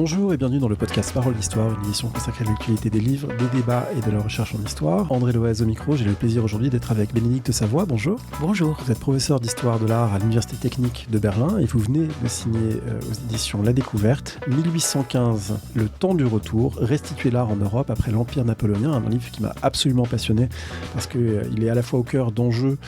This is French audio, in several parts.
Bonjour et bienvenue dans le podcast Parole d'Histoire, une émission consacrée à l'actualité des livres, des débats et de la recherche en histoire. André Loez au micro, j'ai le plaisir aujourd'hui d'être avec Bénédicte Savoie. Bonjour. Bonjour. Vous êtes professeur d'histoire de l'art à l'Université technique de Berlin et vous venez de signer aux éditions La Découverte 1815, le temps du retour, restituer l'art en Europe après l'Empire napoléonien, un livre qui m'a absolument passionné parce qu'il est à la fois au cœur d'enjeux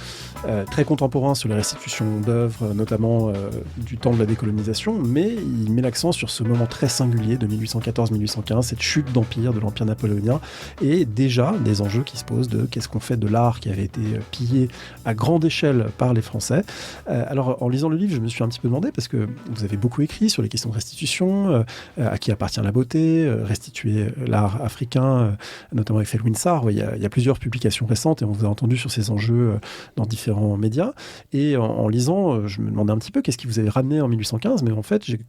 très contemporains sur les restitutions d'œuvres, notamment du temps de la décolonisation, mais il met l'accent sur ce moment très singulier de 1814-1815, cette chute d'empire, de l'Empire napoléonien, et déjà des enjeux qui se posent de qu'est-ce qu'on fait de l'art qui avait été pillé à grande échelle par les Français. Alors, en lisant le livre, je me suis un petit peu demandé, parce que vous avez beaucoup écrit sur les questions de restitution, à qui appartient la beauté, restituer l'art africain, notamment avec Felwine Sarr. Il y a plusieurs publications récentes, et on vous a entendu sur ces enjeux dans différents médias. Et en lisant, je me demandais un petit peu qu'est-ce qui vous avait ramené en 1815, mais en fait, j'ai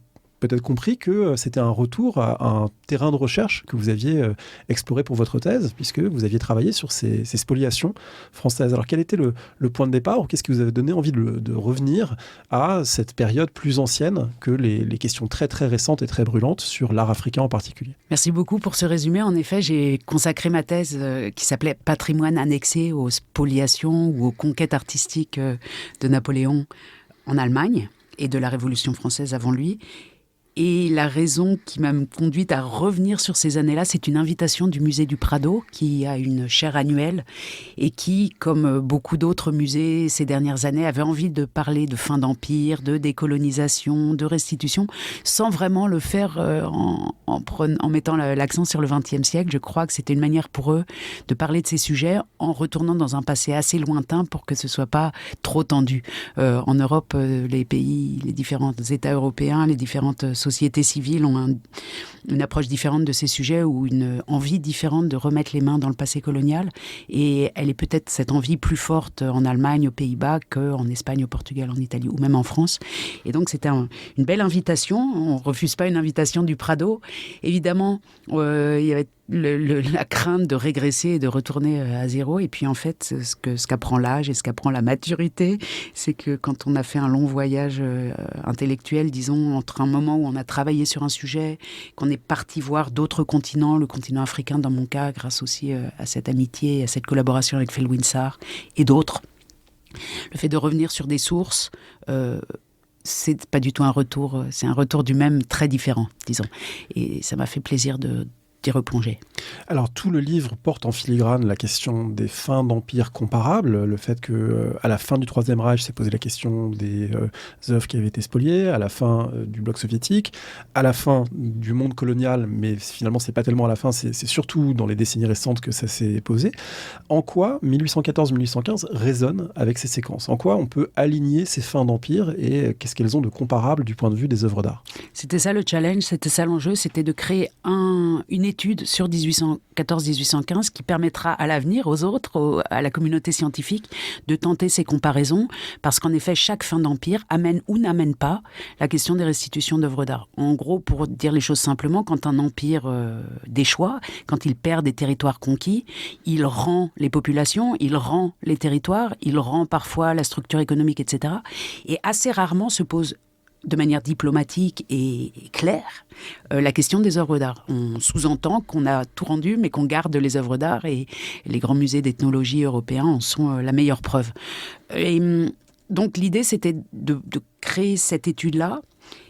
peut-être compris que c'était un retour à un terrain de recherche que vous aviez exploré pour votre thèse, puisque vous aviez travaillé sur ces spoliations françaises. Alors, quel était le point de départ, ou qu'est-ce qui vous avait donné envie de revenir à cette période plus ancienne que les questions très très récentes et très brûlantes sur l'art africain en particulier? Merci beaucoup pour ce résumé. En effet, j'ai consacré ma thèse qui s'appelait « Patrimoine annexé aux spoliations ou aux conquêtes artistiques de Napoléon en Allemagne et de la Révolution française avant lui ». Et la raison qui m'a conduite à revenir sur ces années-là, c'est une invitation du musée du Prado, qui a une chaire annuelle et qui, comme beaucoup d'autres musées ces dernières années, avait envie de parler de fin d'empire, de décolonisation, de restitution, sans vraiment le faire en mettant l'accent sur le XXe siècle. Je crois que c'était une manière pour eux de parler de ces sujets en retournant dans un passé assez lointain pour que ce soit pas trop tendu. En Europe, les pays, les différents États européens, les différentes sociétés civiles ont une approche différente de ces sujets ou une envie différente de remettre les mains dans le passé colonial. Et elle est peut-être cette envie plus forte en Allemagne, aux Pays-Bas, qu'en Espagne, au Portugal, en Italie ou même en France. Et donc c'était une belle invitation. On ne refuse pas une invitation du Prado. Évidemment, il y avait la crainte de régresser et de retourner à zéro. Et puis en fait, ce qu'apprend l'âge et ce qu'apprend la maturité, c'est que quand on a fait un long voyage intellectuel, disons, entre un moment où on a travaillé sur un sujet, qu'on est parti voir d'autres continents, le continent africain dans mon cas, grâce aussi à cette amitié, à cette collaboration avec Felwine Sarr et d'autres, le fait de revenir sur des sources, c'est pas du tout un retour, c'est un retour du même très différent, disons. Et ça m'a fait plaisir d'y replonger. Alors, tout le livre porte en filigrane la question des fins d'empire comparables, le fait qu'à la fin du Troisième Reich, s'est posé la question des œuvres qui avaient été spoliées, à la fin du bloc soviétique, à la fin du monde colonial, mais finalement, c'est pas tellement à la fin, c'est surtout dans les décennies récentes que ça s'est posé. En quoi 1814-1815 résonne avec ces séquences? En quoi on peut aligner ces fins d'empire et qu'est-ce qu'elles ont de comparable du point de vue des œuvres d'art? C'était ça le challenge, c'était ça l'enjeu, c'était de créer une étude sur 1814-1815 qui permettra à l'avenir, aux autres, à la communauté scientifique, de tenter ces comparaisons, parce qu'en effet, chaque fin d'empire amène ou n'amène pas la question des restitutions d'œuvres d'art. En gros, pour dire les choses simplement, quand un empire déchoit, quand il perd des territoires conquis, il rend les populations, il rend les territoires, il rend parfois la structure économique, etc. Et assez rarement se pose de manière diplomatique et claire, la question des œuvres d'art. On sous-entend qu'on a tout rendu, mais qu'on garde les œuvres d'art, et les grands musées d'ethnologie européens en sont la meilleure preuve. Et donc l'idée, c'était de créer cette étude-là,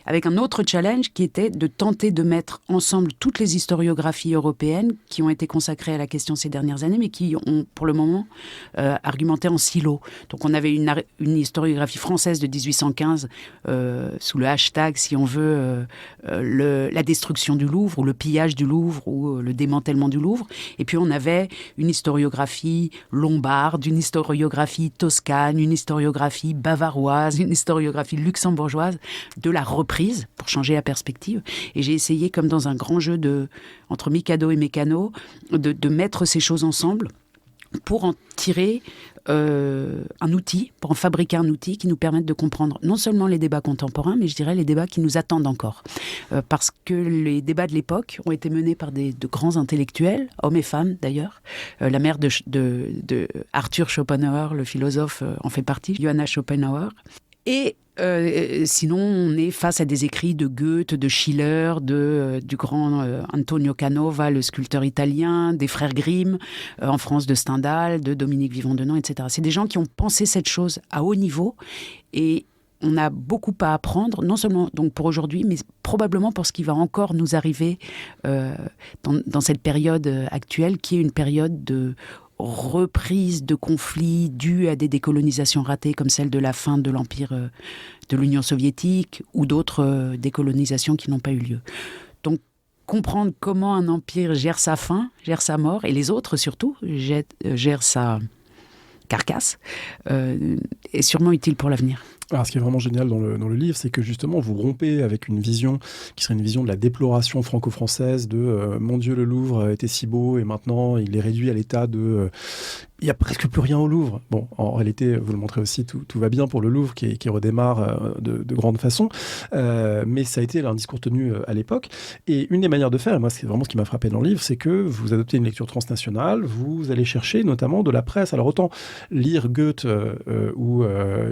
avec un autre challenge qui était de tenter de mettre ensemble toutes les historiographies européennes qui ont été consacrées à la question ces dernières années, mais qui ont, pour le moment, argumenté en silo. Donc on avait une historiographie française de 1815 sous le hashtag, si on veut, la destruction du Louvre, ou le pillage du Louvre, ou le démantèlement du Louvre. Et puis on avait une historiographie lombarde, une historiographie toscane, une historiographie bavaroise, une historiographie luxembourgeoise, de la reprise, pour changer la perspective. Et j'ai essayé, comme dans un grand jeu entre Mikado et Mécano, de mettre ces choses ensemble pour en tirer un outil, pour en fabriquer un outil qui nous permette de comprendre non seulement les débats contemporains, mais je dirais les débats qui nous attendent encore. Parce que les débats de l'époque ont été menés par de grands intellectuels, hommes et femmes d'ailleurs. La mère de Arthur Schopenhauer, le philosophe, en fait partie, Johanna Schopenhauer. Et Sinon, on est face à des écrits de Goethe, de Schiller, du grand Antonio Canova, le sculpteur italien, des frères Grimm, en France de Stendhal, de Dominique Vivant-Denon, etc. C'est des gens qui ont pensé cette chose à haut niveau et on a beaucoup à apprendre, non seulement donc pour aujourd'hui, mais probablement pour ce qui va encore nous arriver dans cette période actuelle, qui est une période de reprise de conflits dus à des décolonisations ratées comme celle de la fin de l'Empire de l'Union soviétique ou d'autres décolonisations qui n'ont pas eu lieu. Donc, comprendre comment un empire gère sa fin, gère sa mort, et les autres surtout gèrent sa carcasse, est sûrement utile pour l'avenir. Alors, ce qui est vraiment génial dans le livre, c'est que justement, vous rompez avec une vision qui serait une vision de la déploration franco-française de mon Dieu, le Louvre était si beau et maintenant il est réduit à l'état de... il n'y a presque plus rien au Louvre. Bon, en réalité, vous le montrez aussi, tout va bien pour le Louvre qui redémarre de grande façon. Mais ça a été un discours tenu à l'époque. Et une des manières de faire, et moi, c'est vraiment ce qui m'a frappé dans le livre, c'est que vous adoptez une lecture transnationale, vous allez chercher notamment de la presse. Alors autant lire Goethe ou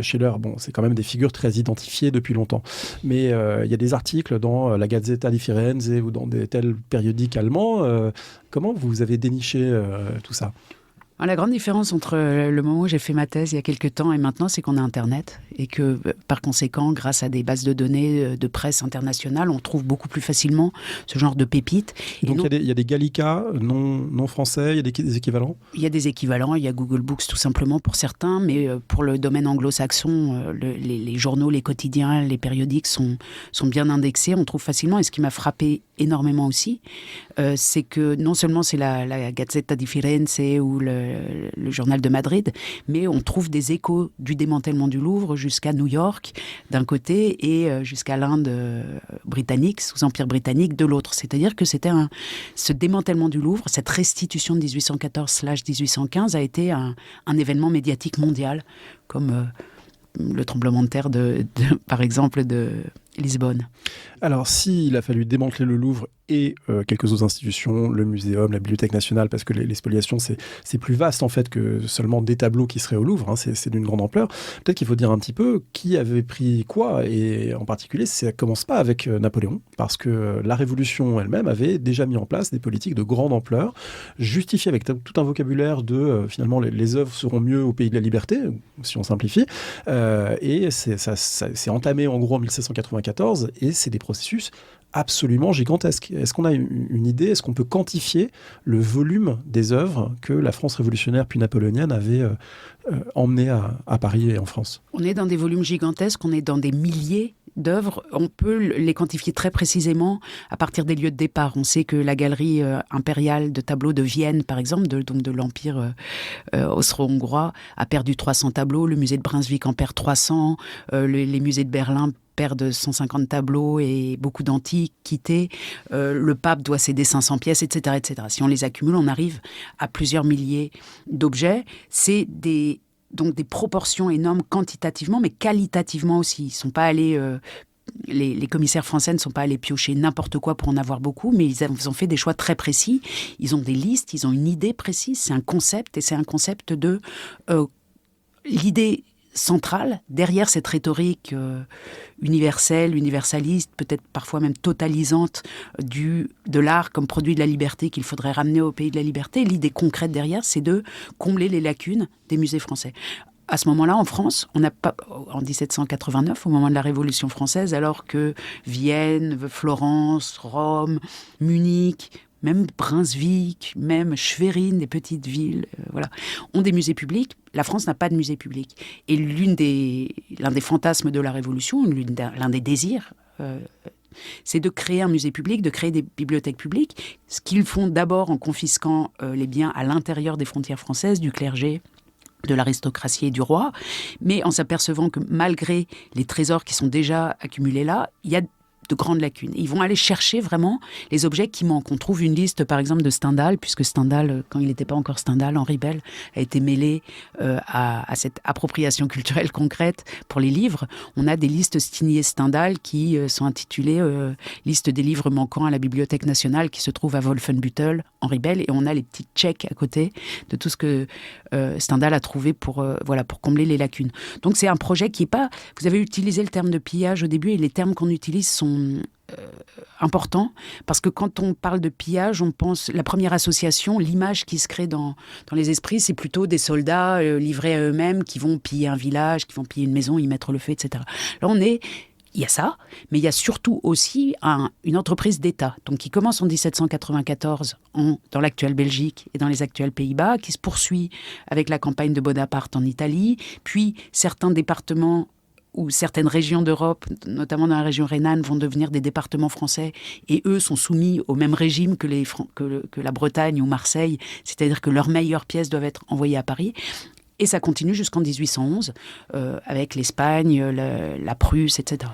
Schiller, bon, c'est quand même des figures très identifiées depuis longtemps. Mais il y a des articles dans la Gazzetta di Firenze ou dans des tels périodiques allemands. Comment vous avez déniché tout ça ? La grande différence entre le moment où j'ai fait ma thèse il y a quelques temps et maintenant, c'est qu'on a Internet et que, par conséquent, grâce à des bases de données de presse internationale, on trouve beaucoup plus facilement ce genre de pépites. Donc il y a des Gallica non français, il y a des équivalents ? Il y a des équivalents, il y a Google Books tout simplement pour certains, mais pour le domaine anglo-saxon, les journaux, les quotidiens, les périodiques sont bien indexés, on trouve facilement. Et ce qui m'a frappé énormément aussi, c'est que non seulement c'est la Gazzetta di Firenze ou le journal de Madrid, mais on trouve des échos du démantèlement du Louvre jusqu'à New York d'un côté et jusqu'à l'Inde britannique, sous Empire britannique de l'autre. C'est-à-dire que ce démantèlement du Louvre, cette restitution de 1814/1815 a été un événement médiatique mondial, comme le tremblement de terre par exemple, de Lisbonne. Alors, s'il a fallu démanteler le Louvre et quelques autres institutions, le muséum, la Bibliothèque nationale, parce que les spoliations, c'est plus vaste en fait que seulement des tableaux qui seraient au Louvre, hein, c'est d'une grande ampleur. Peut-être qu'il faut dire un petit peu qui avait pris quoi, et en particulier, ça ne commence pas avec Napoléon, parce que la Révolution elle-même avait déjà mis en place des politiques de grande ampleur, justifiées avec tout un vocabulaire de finalement les œuvres seront mieux au pays de la liberté, si on simplifie, et c'est entamé en gros en 1794, et c'est des processus absolument gigantesques. Est-ce qu'on a une idée, est-ce qu'on peut quantifier le volume des œuvres que la France révolutionnaire puis napoléonienne avait emmenées à Paris et en France ? On est dans des volumes gigantesques, on est dans des milliers d'œuvres. On peut les quantifier très précisément à partir des lieux de départ. On sait que la galerie impériale de tableaux de Vienne, par exemple, donc de l'Empire austro-hongrois, a perdu 300 tableaux. Le musée de Brunswick en perd 300. Les musées de Berlin perdent 150 tableaux et beaucoup d'antiquités. Le pape doit céder 500 pièces, etc., etc. Si on les accumule, on arrive à plusieurs milliers d'objets. C'est donc des proportions énormes quantitativement, mais qualitativement aussi. Ils sont pas allés... Les commissaires français ne sont pas allés piocher n'importe quoi pour en avoir beaucoup, mais ils ont fait des choix très précis. Ils ont des listes, ils ont une idée précise. C'est un concept, et c'est un concept de... l'idée centrale, derrière cette rhétorique universelle, universaliste, peut-être parfois même totalisante de l'art comme produit de la liberté qu'il faudrait ramener au pays de la liberté. L'idée concrète derrière, c'est de combler les lacunes des musées français. À ce moment-là, en France, on n'a pas, en 1789, au moment de la Révolution française, alors que Vienne, Florence, Rome, Munich, même Brunswick, même Schwerin, des petites villes, ont des musées publics. La France n'a pas de musée public. Et l'un des fantasmes de la Révolution, l'un des désirs, c'est de créer un musée public, de créer des bibliothèques publiques, ce qu'ils font d'abord en confisquant les biens à l'intérieur des frontières françaises, du clergé, de l'aristocratie et du roi, mais en s'apercevant que malgré les trésors qui sont déjà accumulés là, il y a grandes lacunes. Ils vont aller chercher vraiment les objets qui manquent. On trouve une liste, par exemple, de Stendhal, puisque Stendhal, quand il n'était pas encore Stendhal, Henri Bell, a été mêlé à cette appropriation culturelle concrète pour les livres. On a des listes signées Stendhal qui sont intitulées « Liste des livres manquants à la Bibliothèque nationale » qui se trouve à Wolfenbüttel, Henri Bell, et on a les petits checks à côté de tout ce que Stendhal a trouvé pour combler les lacunes. Donc c'est un projet qui n'est pas... Vous avez utilisé le terme de pillage au début, et les termes qu'on utilise sont important, parce que quand on parle de pillage, on pense, la première association, l'image qui se crée dans les esprits, c'est plutôt des soldats livrés à eux-mêmes qui vont piller un village, qui vont piller une maison, y mettre le feu, etc. Là, il y a ça, mais il y a surtout aussi une entreprise d'État, donc qui commence en 1794 dans l'actuelle Belgique et dans les actuels Pays-Bas, qui se poursuit avec la campagne de Bonaparte en Italie, puis certains départements où certaines régions d'Europe, notamment dans la région rhénane, vont devenir des départements français, et eux sont soumis au même régime que la Bretagne ou Marseille, c'est-à-dire que leurs meilleures pièces doivent être envoyées à Paris. Et ça continue jusqu'en 1811, avec l'Espagne, la Prusse, etc.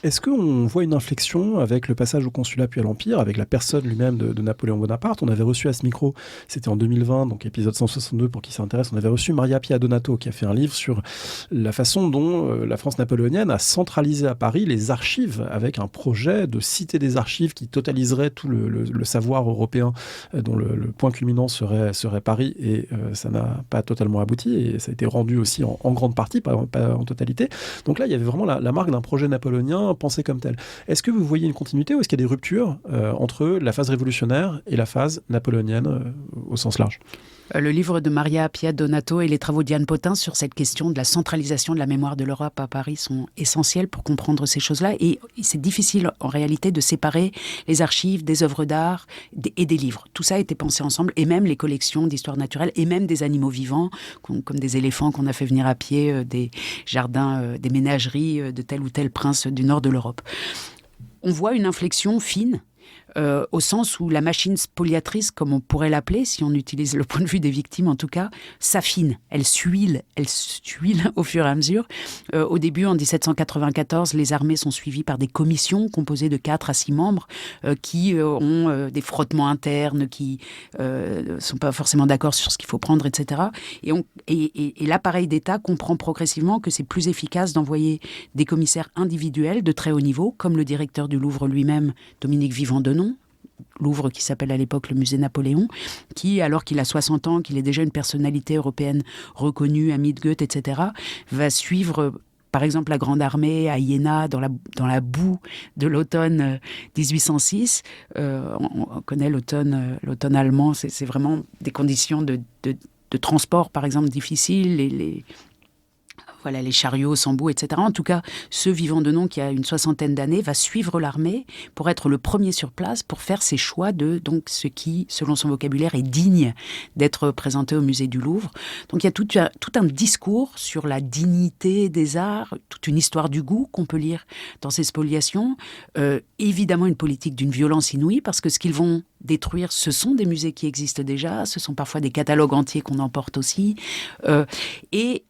Est-ce qu'on voit une inflexion avec le passage au consulat puis à l'Empire, avec la personne lui-même de Napoléon Bonaparte? On avait reçu à ce micro, c'était en 2020, donc épisode 162 pour qui s'intéresse, on avait reçu Maria Pia Donato qui a fait un livre sur la façon dont la France napoléonienne a centralisé à Paris les archives, avec un projet de cité des archives qui totaliserait tout le savoir européen, dont le point culminant serait Paris, et ça n'a pas totalement abouti. Et ça a été rendu aussi en grande partie, pas en totalité. Donc là, il y avait vraiment la marque d'un projet napoléonien pensé comme tel. Est-ce que vous voyez une continuité ou est-ce qu'il y a des ruptures entre la phase révolutionnaire et la phase napoléonienne au sens large? Le livre de Maria Pia Donato et les travaux d'Yann Potin sur cette question de la centralisation de la mémoire de l'Europe à Paris sont essentiels pour comprendre ces choses-là. Et c'est difficile, en réalité, de séparer les archives des œuvres d'art et des livres. Tout ça a été pensé ensemble, et même les collections d'histoire naturelle, et même des animaux vivants, comme des éléphants qu'on a fait venir à pied, des jardins, des ménageries de tel ou tel prince du nord de l'Europe. On voit une inflexion fine, au sens où la machine spoliatrice, comme on pourrait l'appeler, si on utilise le point de vue des victimes en tout cas, s'affine, elle s'huile au fur et à mesure. Au début, en 1794, les armées sont suivies par des commissions composées de 4 à 6 membres qui ont des frottements internes, qui ne sont pas forcément d'accord sur ce qu'il faut prendre, etc. Et l'appareil d'État comprend progressivement que c'est plus efficace d'envoyer des commissaires individuels de très haut niveau, comme le directeur du Louvre lui-même, Dominique Vivant-Denon, Louvre qui s'appelle à l'époque le musée Napoléon, qui, alors qu'il a 60 ans, qu'il est déjà une personnalité européenne reconnue, ami de Goethe, etc., va suivre, par exemple, la Grande Armée à Iéna, dans la boue de l'automne 1806. On connaît l'automne allemand, c'est vraiment des conditions de transport, par exemple, difficiles, les chariots sans bout, etc. En tout cas, ce Vivant-Denon, qui a une 60aine d'années, va suivre l'armée pour être le premier sur place, pour faire ses choix de donc, ce qui, selon son vocabulaire, est digne d'être présenté au musée du Louvre. Donc il y a tout un discours sur la dignité des arts, toute une histoire du goût qu'on peut lire dans ces spoliations. Évidemment, une politique d'une violence inouïe, parce que ce qu'ils vont détruire, ce sont des musées qui existent déjà, ce sont parfois des catalogues entiers qu'on emporte aussi, et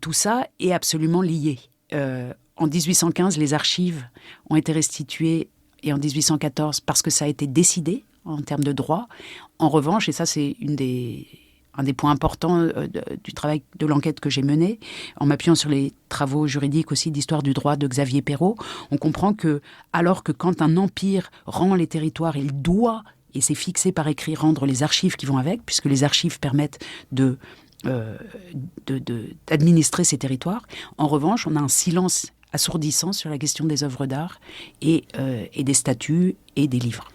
tout ça est absolument lié. En 1815, les archives ont été restituées, et en 1814, parce que ça a été décidé en termes de droit. En revanche, et ça c'est un des points importants du travail de l'enquête que j'ai menée, en m'appuyant sur les travaux juridiques aussi d'histoire du droit de Xavier Perrault, on comprend que, alors que quand un empire rend les territoires, il doit, et c'est fixé par écrit, rendre les archives qui vont avec, puisque les archives permettent d'administrer ces territoires. En revanche, on a un silence assourdissant sur la question des œuvres d'art et des statues et des livres.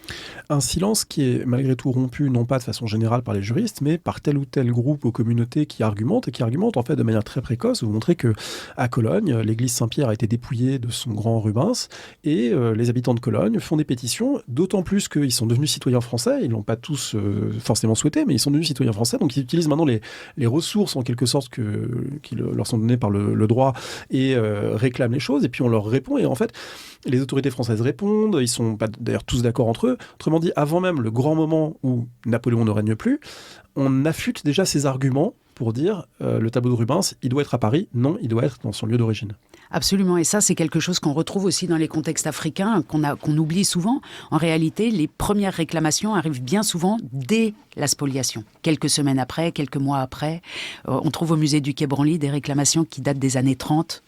Un silence qui est malgré tout rompu, non pas de façon générale par les juristes, mais par tel ou tel groupe ou communauté qui argumente en fait de manière très précoce. Vous montrez qu'à Cologne, l'église Saint-Pierre a été dépouillée de son grand Rubens, et les habitants de Cologne font des pétitions, d'autant plus qu'ils sont devenus citoyens français. Ils ne l'ont pas tous forcément souhaité, mais ils sont devenus citoyens français, donc ils utilisent maintenant les ressources en quelque sorte qui leur sont données par le droit, et réclament les choses, et puis on leur répond, et en fait les autorités françaises répondent, ils sont pas d'ailleurs tous d'accord entre eux. Autrement dit, avant même le grand moment où Napoléon ne règne plus, on affûte déjà ses arguments pour dire le tableau de Rubens, il doit être à Paris, non, il doit être dans son lieu d'origine. Absolument, et ça c'est quelque chose qu'on retrouve aussi dans les contextes africains, qu'on oublie souvent. En réalité, les premières réclamations arrivent bien souvent dès la spoliation. Quelques semaines après, quelques mois après, on trouve au musée du Quai Branly des réclamations qui datent des années 30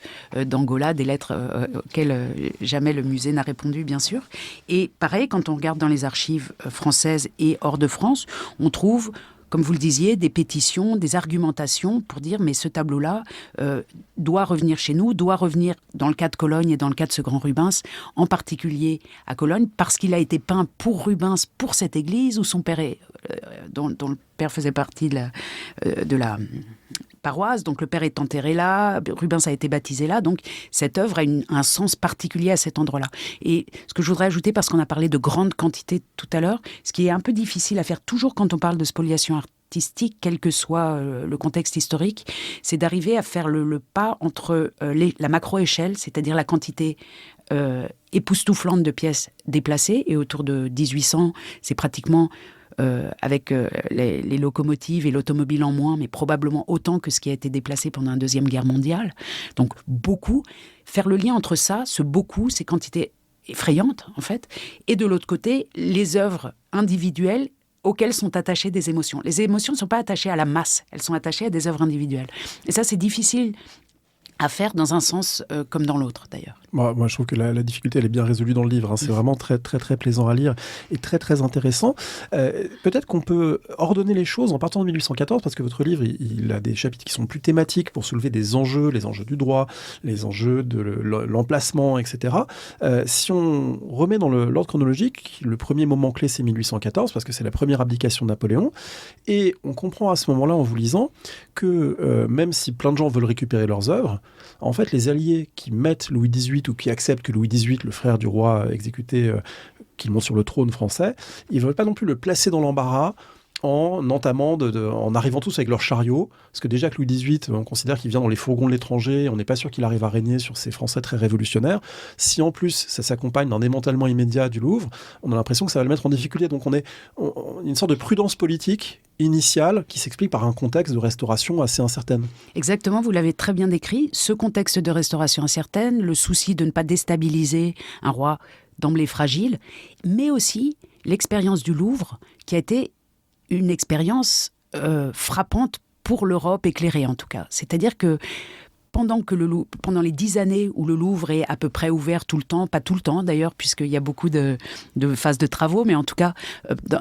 d'Angola, des lettres auxquelles jamais le musée n'a répondu, bien sûr. Et pareil, quand on regarde dans les archives françaises et hors de France, on trouve, comme vous le disiez, des pétitions, des argumentations pour dire mais ce tableau-là doit revenir chez nous, doit revenir dans le cas de Cologne et dans le cas de ce grand Rubens, en particulier à Cologne, parce qu'il a été peint pour Rubens, pour cette église où son père dont le père faisait partie de la paroisse, donc le père est enterré là, Rubens a été baptisé là, donc cette œuvre a un sens particulier à cet endroit-là. Et ce que je voudrais ajouter, parce qu'on a parlé de grandes quantités tout à l'heure, ce qui est un peu difficile à faire toujours quand on parle de spoliation artistique, quel que soit le contexte historique, c'est d'arriver à faire le pas entre la macro-échelle, c'est-à-dire la quantité époustouflante de pièces déplacées, et autour de 1800, c'est pratiquement avec les locomotives et l'automobile en moins, mais probablement autant que ce qui a été déplacé pendant la Deuxième Guerre mondiale. Donc beaucoup. Faire le lien entre ça, ce beaucoup, ces quantités effrayantes en fait, et de l'autre côté, les œuvres individuelles auxquelles sont attachées des émotions. Les émotions ne sont pas attachées à la masse, elles sont attachées à des œuvres individuelles. Et ça, c'est difficile à faire dans un sens comme dans l'autre, d'ailleurs. Moi, je trouve que la difficulté, elle est bien résolue dans le livre. C'est vraiment très, très, très plaisant à lire et très, très intéressant. Peut-être qu'on peut ordonner les choses en partant de 1814, parce que votre livre, il a des chapitres qui sont plus thématiques pour soulever des enjeux, les enjeux du droit, les enjeux de l'emplacement, etc. Si on remet dans l'ordre chronologique, le premier moment clé, c'est 1814, parce que c'est la première abdication de Napoléon. Et on comprend à ce moment-là, en vous lisant, que même si plein de gens veulent récupérer leurs œuvres, en fait, les alliés qui mettent Louis XVIII ou qui acceptent que Louis XVIII, le frère du roi exécuté, qu'il monte sur le trône français, ils ne veulent pas non plus le placer dans l'embarras en entamant, en arrivant tous avec leurs chariots, parce que déjà que Louis XVIII, on considère qu'il vient dans les fourgons de l'étranger, on n'est pas sûr qu'il arrive à régner sur ces Français très révolutionnaires. Si en plus ça s'accompagne d'un démantèlement immédiat du Louvre, on a l'impression que ça va le mettre en difficulté. Donc on a une sorte de prudence politique initiale qui s'explique par un contexte de restauration assez incertaine. Exactement, vous l'avez très bien décrit. Ce contexte de restauration incertaine, le souci de ne pas déstabiliser un roi d'emblée fragile, mais aussi l'expérience du Louvre qui a été une expérience frappante pour l'Europe éclairée en tout cas. C'est-à-dire que pendant les 10 années où le Louvre est à peu près ouvert tout le temps, pas tout le temps d'ailleurs, puisqu'il y a beaucoup de phases de travaux, mais en tout cas,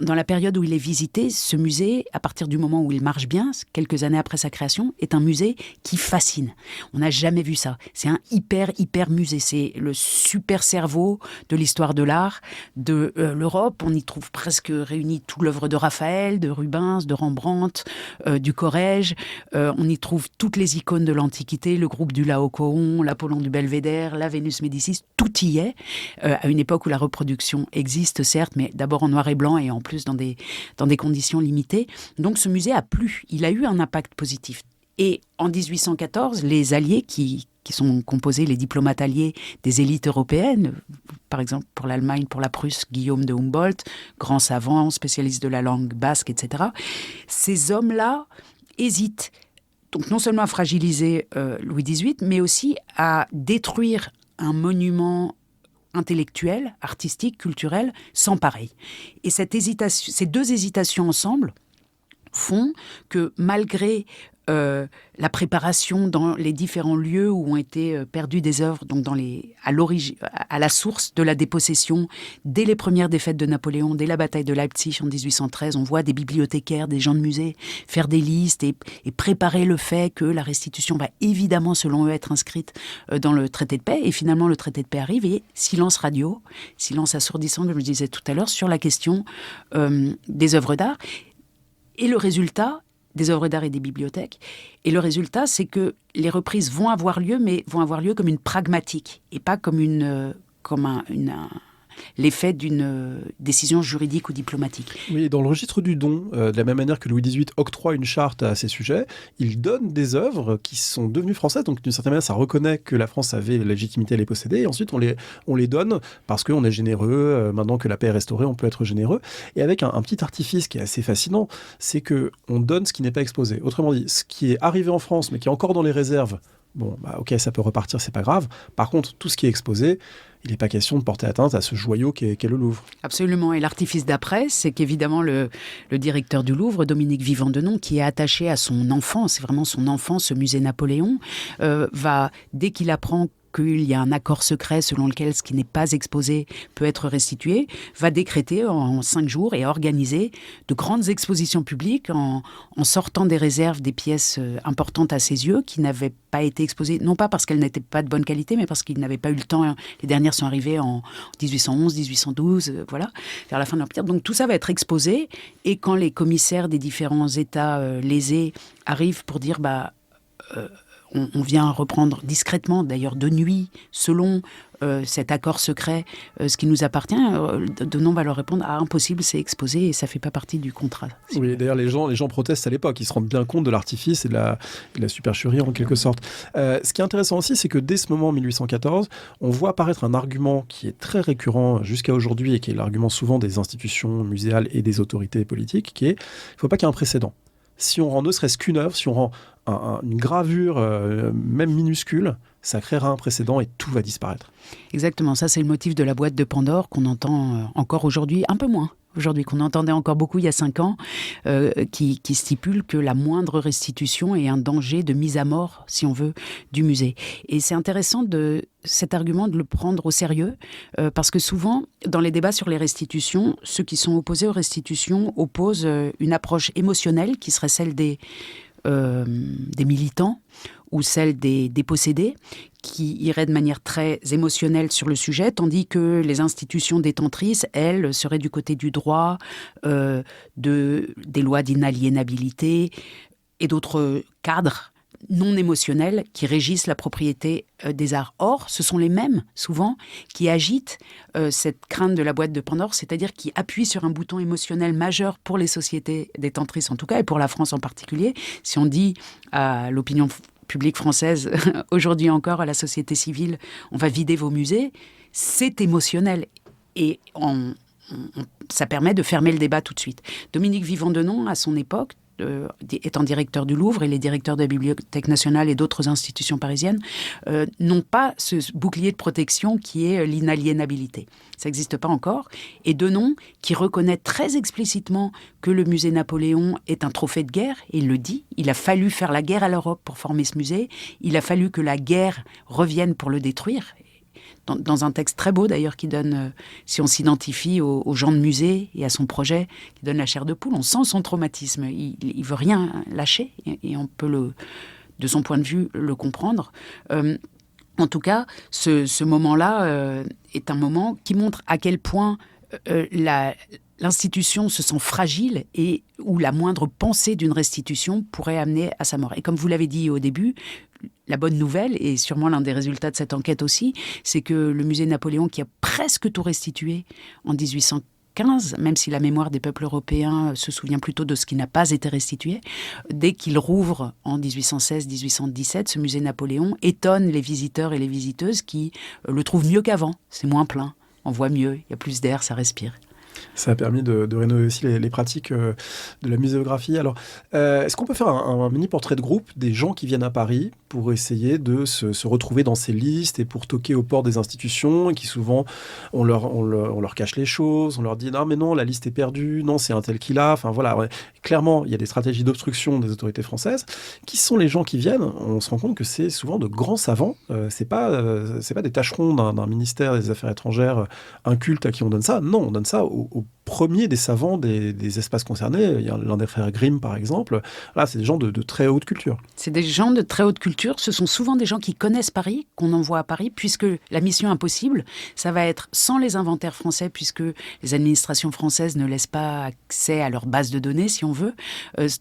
dans la période où il est visité, ce musée, à partir du moment où il marche bien, quelques années après sa création, est un musée qui fascine. On n'a jamais vu ça. C'est un hyper musée. C'est le super cerveau de l'histoire de l'art de l'Europe. On y trouve presque réuni toute l'œuvre de Raphaël, de Rubens, de Rembrandt, du Corrège. On y trouve toutes les icônes de l'Antiquité, le groupe du Laocoon, l'Apollon du Belvédère, la Vénus Médicis, tout y est, à une époque où la reproduction existe, certes, mais d'abord en noir et blanc et en plus dans des conditions limitées. Donc ce musée a plu, il a eu un impact positif. Et en 1814, les alliés qui sont composés, les diplomates alliés des élites européennes, par exemple pour l'Allemagne, pour la Prusse, Guillaume de Humboldt, grand savant, spécialiste de la langue basque, etc. Ces hommes-là hésitent. Donc non seulement à fragiliser Louis XVIII, mais aussi à détruire un monument intellectuel, artistique, culturel, sans pareil. Et ces deux hésitations ensemble font que malgré la préparation dans les différents lieux où ont été perdues des œuvres, donc à la source de la dépossession, dès les premières défaites de Napoléon, dès la bataille de Leipzig en 1813, on voit des bibliothécaires, des gens de musée faire des listes et préparer le fait que la restitution va évidemment, selon eux, être inscrite dans le traité de paix. Et finalement, le traité de paix arrive et silence radio, silence assourdissant, comme je disais tout à l'heure, sur la question des œuvres d'art. Et le résultat des œuvres d'art et des bibliothèques. Et le résultat, c'est que les reprises vont avoir lieu, mais vont avoir lieu comme une pragmatique et pas comme l'effet d'une décision juridique ou diplomatique. Oui, dans le registre du don, de la même manière que Louis XVIII octroie une charte à ces sujets, il donne des œuvres qui sont devenues françaises, donc d'une certaine manière, ça reconnaît que la France avait la légitimité à les posséder, et ensuite on les donne parce qu'on est généreux, maintenant que la paix est restaurée, on peut être généreux, et avec un petit artifice qui est assez fascinant, c'est qu'on donne ce qui n'est pas exposé. Autrement dit, ce qui est arrivé en France, mais qui est encore dans les réserves bon, ok, ça peut repartir, c'est pas grave. Par contre, tout ce qui est exposé, il n'est pas question de porter atteinte à ce joyau qu'est le Louvre. Absolument. Et l'artifice d'après, c'est qu'évidemment, le directeur du Louvre, Dominique Vivant-Denon, qui est attaché à son enfant, c'est vraiment son enfant, ce musée Napoléon, va, dès qu'il apprend qu'il y a un accord secret selon lequel ce qui n'est pas exposé peut être restitué, va décréter en 5 jours et organiser de grandes expositions publiques en sortant des réserves des pièces importantes à ses yeux qui n'avaient pas été exposées, non pas parce qu'elles n'étaient pas de bonne qualité, mais parce qu'il n'avait pas eu le temps. Les dernières sont arrivées en 1811, 1812, voilà, vers la fin de l'Empire. Donc tout ça va être exposé, et quand les commissaires des différents États lésés arrivent pour dire on vient reprendre discrètement, d'ailleurs de nuit, selon cet accord secret, ce qui nous appartient, Denon va leur répondre « Ah, impossible, c'est exposé et ça ne fait pas partie du contrat. » Oui, d'ailleurs, les gens protestent à l'époque. Ils se rendent bien compte de l'artifice et de la supercherie, en quelque sorte. Ce qui est intéressant aussi, c'est que dès ce moment, 1814, on voit apparaître un argument qui est très récurrent jusqu'à aujourd'hui et qui est l'argument souvent des institutions muséales et des autorités politiques, qui est « il ne faut pas qu'il y ait un précédent ». Si on rend ne serait-ce qu'une œuvre, si on rend une gravure, même minuscule, ça créera un précédent et tout va disparaître. Exactement, ça c'est le motif de la boîte de Pandore qu'on entend encore aujourd'hui, un peu moins aujourd'hui, qu'on entendait encore beaucoup il y a 5 ans, qui stipule que la moindre restitution est un danger de mise à mort, si on veut, du musée. Et c'est intéressant cet argument de le prendre au sérieux, parce que souvent, dans les débats sur les restitutions, ceux qui sont opposés aux restitutions opposent une approche émotionnelle qui serait celle des militants ou celle des dépossédés, qui iraient de manière très émotionnelle sur le sujet, tandis que les institutions détentrices, elles, seraient du côté du droit, des lois d'inaliénabilité et d'autres cadres non émotionnels qui régissent la propriété des arts. Or, ce sont les mêmes, souvent, qui agitent cette crainte de la boîte de Pandore, c'est-à-dire qui appuient sur un bouton émotionnel majeur pour les sociétés détentrices en tout cas, et pour la France en particulier. Si on dit à l'opinion publique française, aujourd'hui encore, à la société civile, on va vider vos musées, c'est émotionnel. Et ça permet de fermer le débat tout de suite. Dominique Vivant-Denon, à son époque, étant directeur du Louvre, et les directeurs de la Bibliothèque nationale et d'autres institutions parisiennes, n'ont pas ce bouclier de protection qui est l'inaliénabilité. Ça n'existe pas encore. Et Denon, qui reconnaît très explicitement que le musée Napoléon est un trophée de guerre, et il le dit, il a fallu faire la guerre à l'Europe pour former ce musée, il a fallu que la guerre revienne pour le détruire. Dans un texte très beau d'ailleurs qui donne, si on s'identifie aux gens de musée et à son projet, qui donne la chair de poule, on sent son traumatisme. Il veut rien lâcher et on peut, de son point de vue, le comprendre. En tout cas, ce moment-là est un moment qui montre à quel point l'institution se sent fragile et où la moindre pensée d'une restitution pourrait amener à sa mort. Et comme vous l'avez dit au début, la bonne nouvelle, et sûrement l'un des résultats de cette enquête aussi, c'est que le musée Napoléon, qui a presque tout restitué en 1815, même si la mémoire des peuples européens se souvient plutôt de ce qui n'a pas été restitué, dès qu'il rouvre en 1816-1817, ce musée Napoléon étonne les visiteurs et les visiteuses qui le trouvent mieux qu'avant. C'est moins plein, on voit mieux, il y a plus d'air, ça respire. Ça a permis de rénover aussi les pratiques de la muséographie. Alors, est-ce qu'on peut faire un mini portrait de groupe des gens qui viennent à Paris pour essayer de se retrouver dans ces listes et pour toquer aux portes des institutions et qui souvent, on leur cache les choses, on leur dit « Non, mais non, la liste est perdue, non, c'est un tel qui l'a. » Enfin voilà, ouais. Clairement, il y a des stratégies d'obstruction des autorités françaises. Qui sont les gens qui viennent ? On se rend compte que c'est souvent de grands savants. C'est pas des tâcherons d'un ministère des Affaires étrangères inculte à qui on donne ça. Non, on donne ça au premier des savants des espaces concernés. Il y a l'un des frères Grimm, par exemple. Là, c'est des gens de très haute culture. C'est des gens de très haute culture. Ce sont souvent des gens qui connaissent Paris, qu'on envoie à Paris, puisque la mission impossible, ça va être sans les inventaires français, puisque les administrations françaises ne laissent pas accès à leur base de données, si on veut.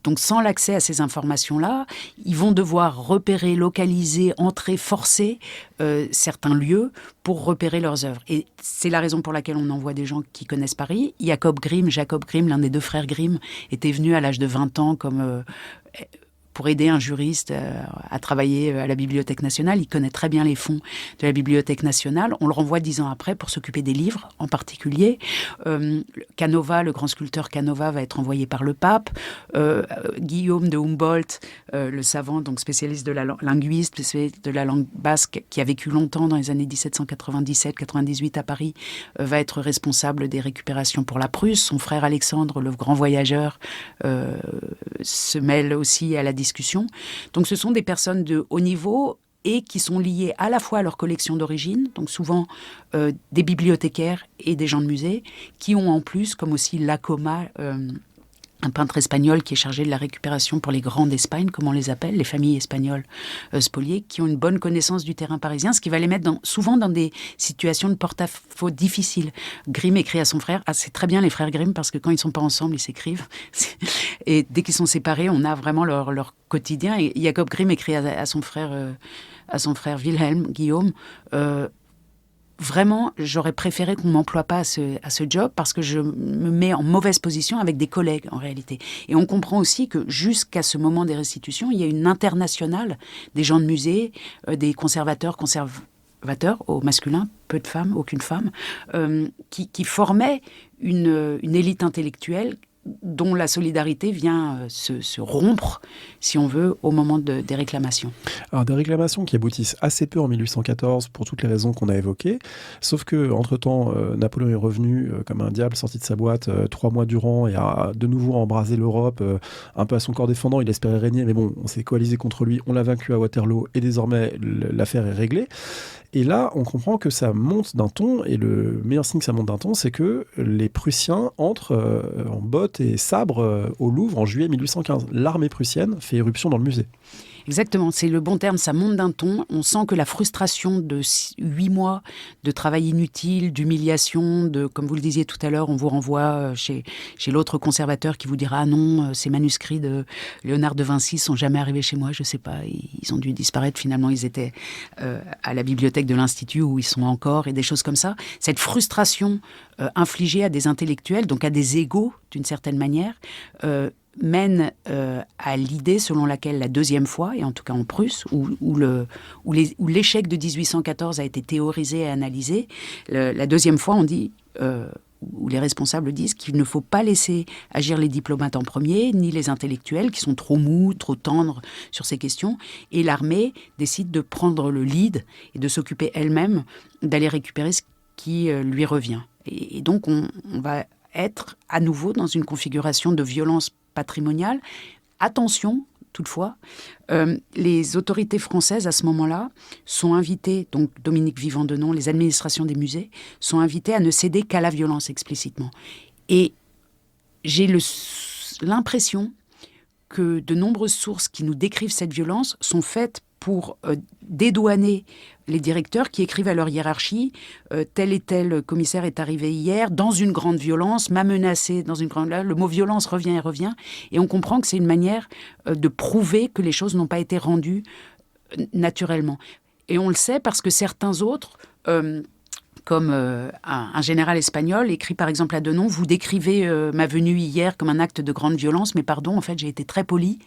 Donc, sans l'accès à ces informations-là, ils vont devoir repérer, localiser, entrer, forcer certains lieux pour repérer leurs œuvres. Et c'est la raison pour laquelle on envoie des gens qui connaissent Paris. Jacob Grimm, l'un des 2 frères Grimm, était venu à l'âge de 20 ans pour aider un juriste à travailler à la Bibliothèque nationale. Il connaît très bien les fonds de la Bibliothèque nationale. On le renvoie 10 ans après pour s'occuper des livres, en particulier. Canova, le grand sculpteur Canova, va être envoyé par le pape. Guillaume de Humboldt le savant, donc spécialiste de la linguiste, spécialiste de la langue basque, qui a vécu longtemps dans les années 1797-98 à Paris, va être responsable des récupérations pour la Prusse. Son frère Alexandre, le grand voyageur, se mêle aussi à la discussion. Donc ce sont des personnes de haut niveau et qui sont liées à la fois à leur collection d'origine, donc souvent des bibliothécaires et des gens de musée, qui ont en plus, comme aussi Lacoma, un peintre espagnol qui est chargé de la récupération pour les grands d'Espagne, comme on les appelle, les familles espagnoles spoliées, qui ont une bonne connaissance du terrain parisien, ce qui va les mettre souvent dans des situations de porte-à-faux difficiles. Grimm écrit à son frère, c'est très bien les frères Grimm, parce que quand ils ne sont pas ensemble, ils s'écrivent. Et dès qu'ils sont séparés, on a vraiment leur quotidien. Et Jacob Grimm écrit à son frère Wilhelm, Guillaume, vraiment, j'aurais préféré qu'on ne m'emploie pas à ce job parce que je me mets en mauvaise position avec des collègues, en réalité. Et on comprend aussi que jusqu'à ce moment des restitutions, il y a une internationale des gens de musée, des conservateurs au masculin, peu de femmes, aucune femme, qui formaient une élite intellectuelle dont la solidarité vient se rompre, si on veut, au moment des réclamations. Alors des réclamations qui aboutissent assez peu en 1814 pour toutes les raisons qu'on a évoquées, sauf que entre-temps, Napoléon est revenu comme un diable sorti de sa boîte 3 mois durant et a de nouveau embrasé l'Europe un peu à son corps défendant. Il espérait régner, mais bon, on s'est coalisé contre lui, on l'a vaincu à Waterloo et désormais l'affaire est réglée. Et là, on comprend que ça monte d'un ton, et le meilleur signe que ça monte d'un ton, c'est que les Prussiens entrent en bottes et sabres au Louvre en juillet 1815. L'armée prussienne fait éruption dans le musée. Exactement, c'est le bon terme, ça monte d'un ton. On sent que la frustration de 8 mois de travail inutile, d'humiliation, comme vous le disiez tout à l'heure, on vous renvoie chez l'autre conservateur qui vous dira « Ah non, ces manuscrits de Léonard de Vinci sont jamais arrivés chez moi, je sais pas, ils ont dû disparaître, finalement ils étaient à la bibliothèque de l'Institut où ils sont encore » et des choses comme ça. Cette frustration infligée à des intellectuels, donc à des égaux d'une certaine manière, mène à l'idée selon laquelle la deuxième fois, et en tout cas en Prusse, où l'échec de 1814 a été théorisé et analysé, la deuxième fois on dit, où les responsables disent qu'il ne faut pas laisser agir les diplomates en premier, ni les intellectuels qui sont trop mous, trop tendres sur ces questions, et l'armée décide de prendre le lead et de s'occuper elle-même d'aller récupérer ce qui lui revient. Et donc on va être à nouveau dans une configuration de violence patrimoniale. Attention, toutefois, les autorités françaises à ce moment-là sont invitées, donc Dominique Vivant-Denon, les administrations des musées, sont invitées à ne céder qu'à la violence explicitement. Et j'ai l'impression que de nombreuses sources qui nous décrivent cette violence sont faites pour dédouaner les directeurs qui écrivent à leur hiérarchie tel et tel commissaire est arrivé hier dans une grande violence, m'a menacé dans une grande... Là, le mot violence revient et revient, et on comprend que c'est une manière de prouver que les choses n'ont pas été rendues naturellement. Et on le sait parce que certains autres... comme un général espagnol écrit par exemple à Denon, vous décrivez ma venue hier comme un acte de grande violence, mais pardon, en fait j'ai été très poli,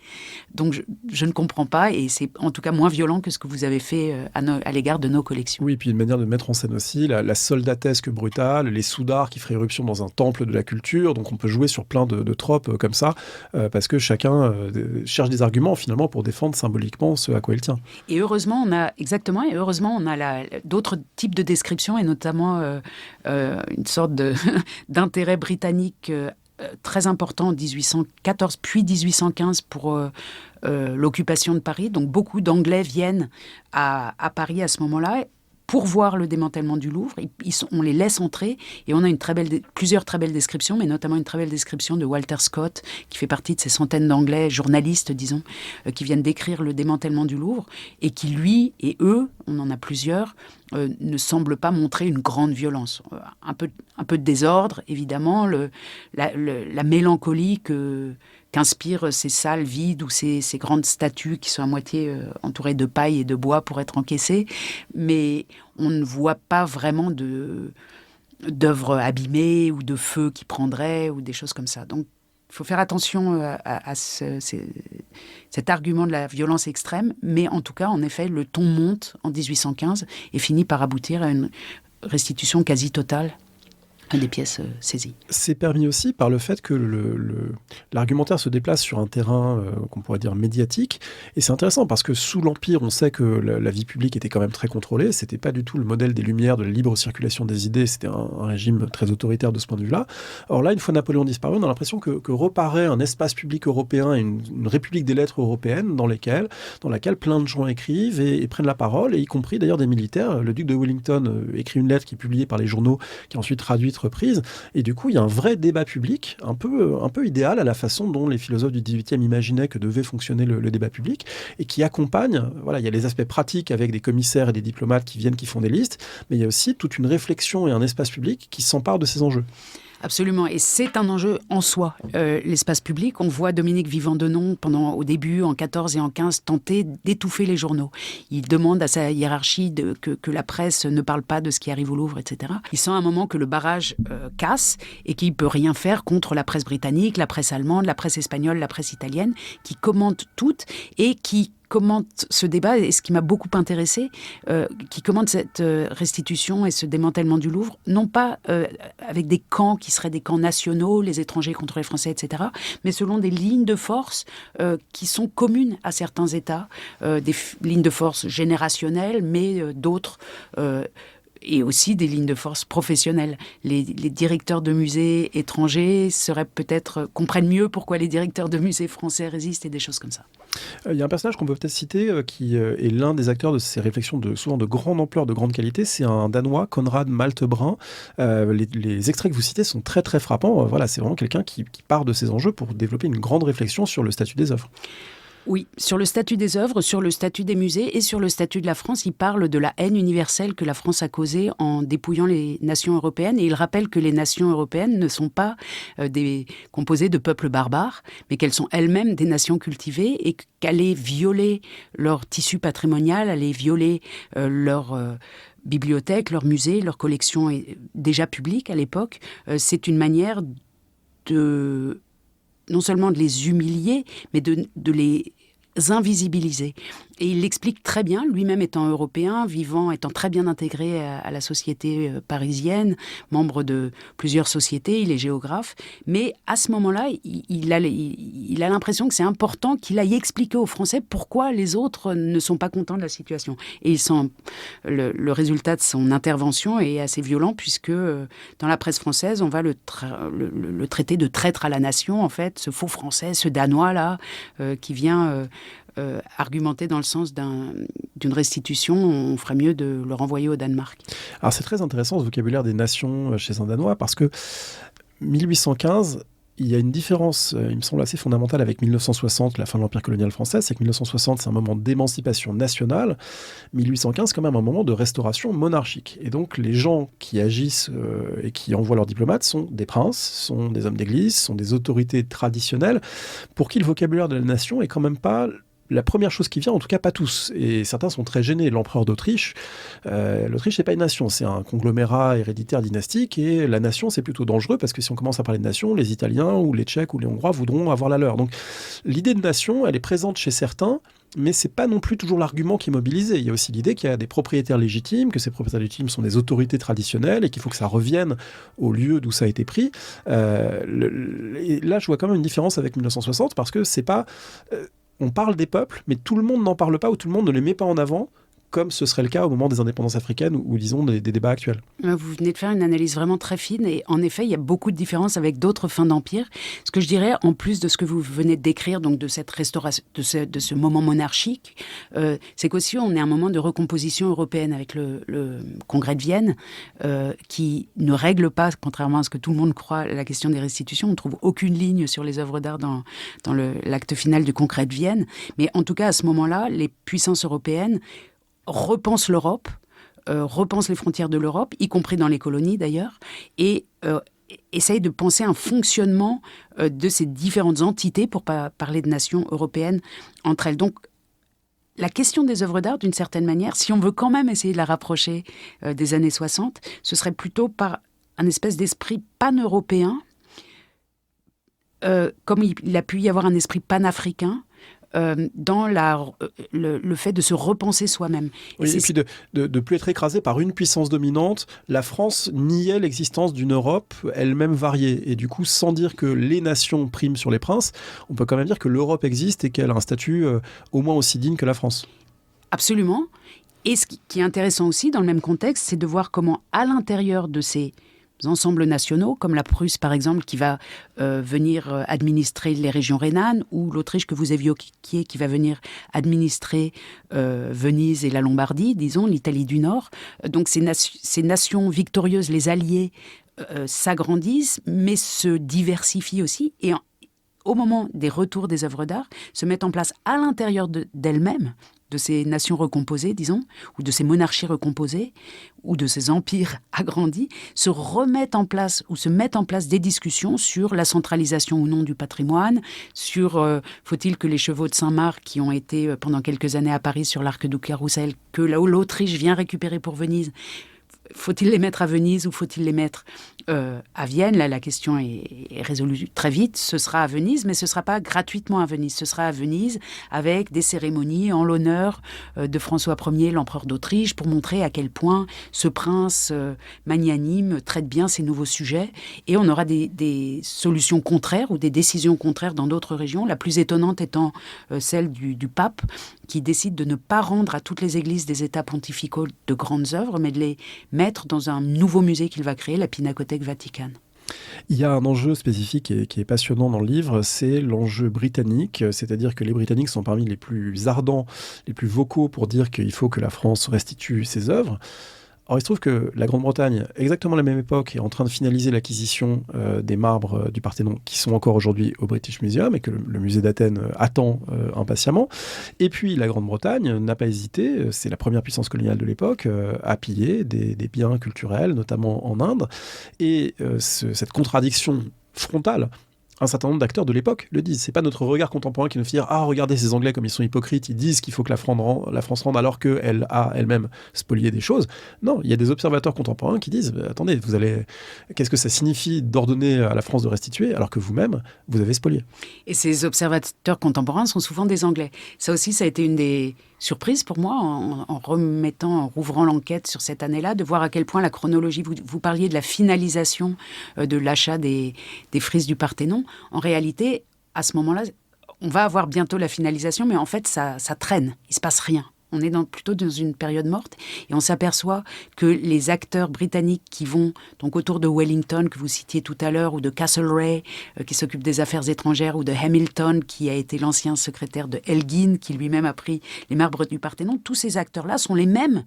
donc je ne comprends pas, et c'est en tout cas moins violent que ce que vous avez fait à l'égard de nos collections. Oui, et puis une manière de mettre en scène aussi la soldatesque brutale, les soudards qui feraient éruption dans un temple de la culture, donc on peut jouer sur plein de tropes comme ça, parce que chacun cherche des arguments finalement pour défendre symboliquement ce à quoi il tient. Et heureusement, on a d'autres types de descriptions, et notamment une sorte d'intérêt britannique très important en 1814 puis 1815 pour l'occupation de Paris. Donc beaucoup d'Anglais viennent à Paris à ce moment-là pour voir le démantèlement du Louvre. On les laisse entrer, et on a plusieurs très belles descriptions, mais notamment une très belle description de Walter Scott, qui fait partie de ces centaines d'Anglais, journalistes, disons, qui viennent décrire le démantèlement du Louvre, et qui, lui et eux, on en a plusieurs, ne semblent pas montrer une grande violence. Un peu de désordre, évidemment, la mélancolie qu'inspirent ces salles vides ou ces grandes statues qui sont à moitié entourées de paille et de bois pour être encaissées, mais on ne voit pas vraiment d'œuvres abîmées ou de feux qui prendraient ou des choses comme ça. Donc, il faut faire attention à cet argument de la violence extrême, mais en tout cas, en effet, le ton monte en 1815 et finit par aboutir à une restitution quasi totale des pièces saisies. C'est permis aussi par le fait que l'argumentaire se déplace sur un terrain qu'on pourrait dire médiatique. Et c'est intéressant parce que sous l'Empire, on sait que la vie publique était quand même très contrôlée. C'était pas du tout le modèle des Lumières, de la libre circulation des idées. C'était un régime très autoritaire de ce point de vue-là. Or là, une fois Napoléon disparu, on a l'impression que reparaît un espace public européen, une république des lettres européennes dans laquelle plein de gens écrivent et prennent la parole, et y compris d'ailleurs des militaires. Le duc de Wellington écrit une lettre qui est publiée par les journaux, qui est ensuite traduite, reprise. Et du coup, il y a un vrai débat public, un peu idéal à la façon dont les philosophes du XVIIIe imaginaient que devait fonctionner le débat public, et qui accompagne, voilà, il y a les aspects pratiques avec des commissaires et des diplomates qui viennent, qui font des listes, mais il y a aussi toute une réflexion et un espace public qui s'empare de ces enjeux. Absolument, et c'est un enjeu en soi, l'espace public. On voit Dominique Vivant-Denon, au début, en 14 et en 15, tenter d'étouffer les journaux. Il demande à sa hiérarchie que la presse ne parle pas de ce qui arrive au Louvre, etc. Il sent à un moment que le barrage casse et qu'il ne peut rien faire contre la presse britannique, la presse allemande, la presse espagnole, la presse italienne, qui commentent toutes et qui commente ce débat, et ce qui m'a beaucoup intéressé, qui commente cette restitution et ce démantèlement du Louvre, non pas avec des camps qui seraient des camps nationaux, les étrangers contre les Français, etc., mais selon des lignes de force qui sont communes à certains États, des lignes de force générationnelles, mais d'autres... et aussi des lignes de force professionnelles. Les directeurs de musées étrangers comprennent mieux pourquoi les directeurs de musées français résistent, et des choses comme ça. Il y a un personnage qu'on peut peut-être citer qui est l'un des acteurs de ces réflexions souvent de grande ampleur, de grande qualité. C'est un Danois, Konrad Maltebrun. Les extraits que vous citez sont très très frappants. Voilà, c'est vraiment quelqu'un qui part de ces enjeux pour développer une grande réflexion sur le statut des œuvres. Oui, sur le statut des œuvres, sur le statut des musées et sur le statut de la France. Il parle de la haine universelle que la France a causée en dépouillant les nations européennes. Et il rappelle que les nations européennes ne sont pas composées de peuples barbares, mais qu'elles sont elles-mêmes des nations cultivées, et qu'aller violer leur tissu patrimonial, aller violer leur... bibliothèques, leurs musées, leurs collections déjà publiques à l'époque, c'est une manière de... non seulement de les humilier, mais de les invisibiliser. Et il l'explique très bien, lui-même étant européen, étant très bien intégré à la société parisienne, membre de plusieurs sociétés, il est géographe. Mais à ce moment-là, il a l'impression que c'est important qu'il aille expliquer aux Français pourquoi les autres ne sont pas contents de la situation. Et il sent le résultat de son intervention est assez violent, puisque dans la presse française, on va le traiter de traître à la nation, en fait, ce faux Français, ce Danois-là, qui vient... argumenter dans le sens d'une restitution, on ferait mieux de le renvoyer au Danemark. Alors c'est très intéressant ce vocabulaire des nations chez un Danois, parce que 1815, il y a une différence, il me semble, assez fondamentale avec 1960, la fin de l'Empire colonial français. C'est que 1960, c'est un moment d'émancipation nationale. 1815, c'est quand même un moment de restauration monarchique. Et donc, les gens qui agissent et qui envoient leurs diplomates sont des princes, sont des hommes d'église, sont des autorités traditionnelles, pour qui le vocabulaire de la nation est quand même pas... la première chose qui vient, en tout cas pas tous, et certains sont très gênés. L'empereur d'Autriche, l'Autriche c'est pas une nation, c'est un conglomérat héréditaire dynastique, et la nation c'est plutôt dangereux, parce que si on commence à parler de nation, les Italiens ou les Tchèques ou les Hongrois voudront avoir la leur. Donc l'idée de nation, elle est présente chez certains, mais c'est pas non plus toujours l'argument qui est mobilisé. Il y a aussi l'idée qu'il y a des propriétaires légitimes, que ces propriétaires légitimes sont des autorités traditionnelles, et qu'il faut que ça revienne au lieu d'où ça a été pris. Et là je vois quand même une différence avec 1960, parce que c'est pas... on parle des peuples, mais tout le monde n'en parle pas, ou tout le monde ne les met pas en avant, comme ce serait le cas au moment des indépendances africaines ou disons, des débats actuels. Vous venez de faire une analyse vraiment très fine, et en effet, il y a beaucoup de différences avec d'autres fins d'empire. Ce que je dirais, en plus de ce que vous venez de décrire, donc de cette restauration, de ce moment monarchique, c'est qu'aussi on est à un moment de recomposition européenne avec le Congrès de Vienne, qui ne règle pas, contrairement à ce que tout le monde croit, la question des restitutions. On ne trouve aucune ligne sur les œuvres d'art dans l'acte final du Congrès de Vienne. Mais en tout cas, à ce moment-là, les puissances européennes repensent l'Europe, repensent les frontières de l'Europe, y compris dans les colonies d'ailleurs, et essaye de penser un fonctionnement de ces différentes entités, pour pas parler de nations européennes entre elles. Donc, la question des œuvres d'art, d'une certaine manière, si on veut quand même essayer de la rapprocher des années 60, ce serait plutôt par un espèce d'esprit pan-européen, comme il a pu y avoir un esprit panafricain, dans le fait de se repenser soi-même. Oui, et puis de plus être écrasé par une puissance dominante. La France niait l'existence d'une Europe elle-même variée. Et du coup, sans dire que les nations priment sur les princes, on peut quand même dire que l'Europe existe et qu'elle a un statut au moins aussi digne que la France. Absolument. Et ce qui est intéressant aussi dans le même contexte, c'est de voir comment à l'intérieur de ces ensembles nationaux, comme la Prusse par exemple, qui va venir administrer les régions rhénanes, ou l'Autriche que vous évoquiez, qui va venir administrer Venise et la Lombardie, disons, l'Italie du Nord. Donc ces nations victorieuses, les alliés, s'agrandissent, mais se diversifient aussi, et au moment des retours des œuvres d'art, se mettent en place à l'intérieur d'elles-mêmes, de ces nations recomposées, disons, ou de ces monarchies recomposées, ou de ces empires agrandis, se remettent en place, ou se mettent en place des discussions sur la centralisation ou non du patrimoine, sur faut-il que les chevaux de Saint-Marc, qui ont été pendant quelques années à Paris sur l'Arc du Carrousel, que là où l'Autriche vient récupérer pour Venise, faut-il les mettre à Venise ou faut-il les mettre à Vienne? Là, la question est résolue très vite. Ce sera à Venise, mais ce ne sera pas gratuitement à Venise. Ce sera à Venise avec des cérémonies en l'honneur de François Ier, l'empereur d'Autriche, pour montrer à quel point ce prince magnanime traite bien ces nouveaux sujets. Et on aura des solutions contraires ou des décisions contraires dans d'autres régions. La plus étonnante étant celle du pape, qui décide de ne pas rendre à toutes les églises des États pontificaux de grandes œuvres, mais de les mettre dans un nouveau musée qu'il va créer, la Pinacothèque Vaticane. Il y a un enjeu spécifique qui est passionnant dans le livre, c'est l'enjeu britannique, c'est-à-dire que les Britanniques sont parmi les plus ardents, les plus vocaux pour dire qu'il faut que la France restitue ses œuvres. Alors, il se trouve que la Grande-Bretagne, exactement à la même époque, est en train de finaliser l'acquisition des marbres du Parthénon, qui sont encore aujourd'hui au British Museum et que le musée d'Athènes attend impatiemment. Et puis, la Grande-Bretagne n'a pas hésité, c'est la première puissance coloniale de l'époque, à piller des biens culturels, notamment en Inde. Et cette contradiction frontale, un certain nombre d'acteurs de l'époque le disent. C'est pas notre regard contemporain qui nous fait dire « Ah, regardez ces Anglais comme ils sont hypocrites, ils disent qu'il faut que la France rende alors qu'elle a elle-même spolié des choses. » Non, il y a des observateurs contemporains qui disent « Attendez, qu'est-ce que ça signifie d'ordonner à la France de restituer alors que vous-même, vous avez spolié ?» Et ces observateurs contemporains sont souvent des Anglais. Ça aussi, ça a été une des surprises pour moi, en rouvrant l'enquête sur cette année-là, de voir à quel point la chronologie, vous parliez de la finalisation de l'achat des frises du Parthénon. En réalité, à ce moment-là, on va avoir bientôt la finalisation, mais en fait, ça traîne, il ne se passe rien. On est plutôt dans une période morte et on s'aperçoit que les acteurs britanniques qui vont donc autour de Wellington, que vous citiez tout à l'heure, ou de Castlereagh, qui s'occupe des affaires étrangères, ou de Hamilton, qui a été l'ancien secrétaire de Elgin, qui lui-même a pris les marbres du Parthénon, tous ces acteurs-là sont les mêmes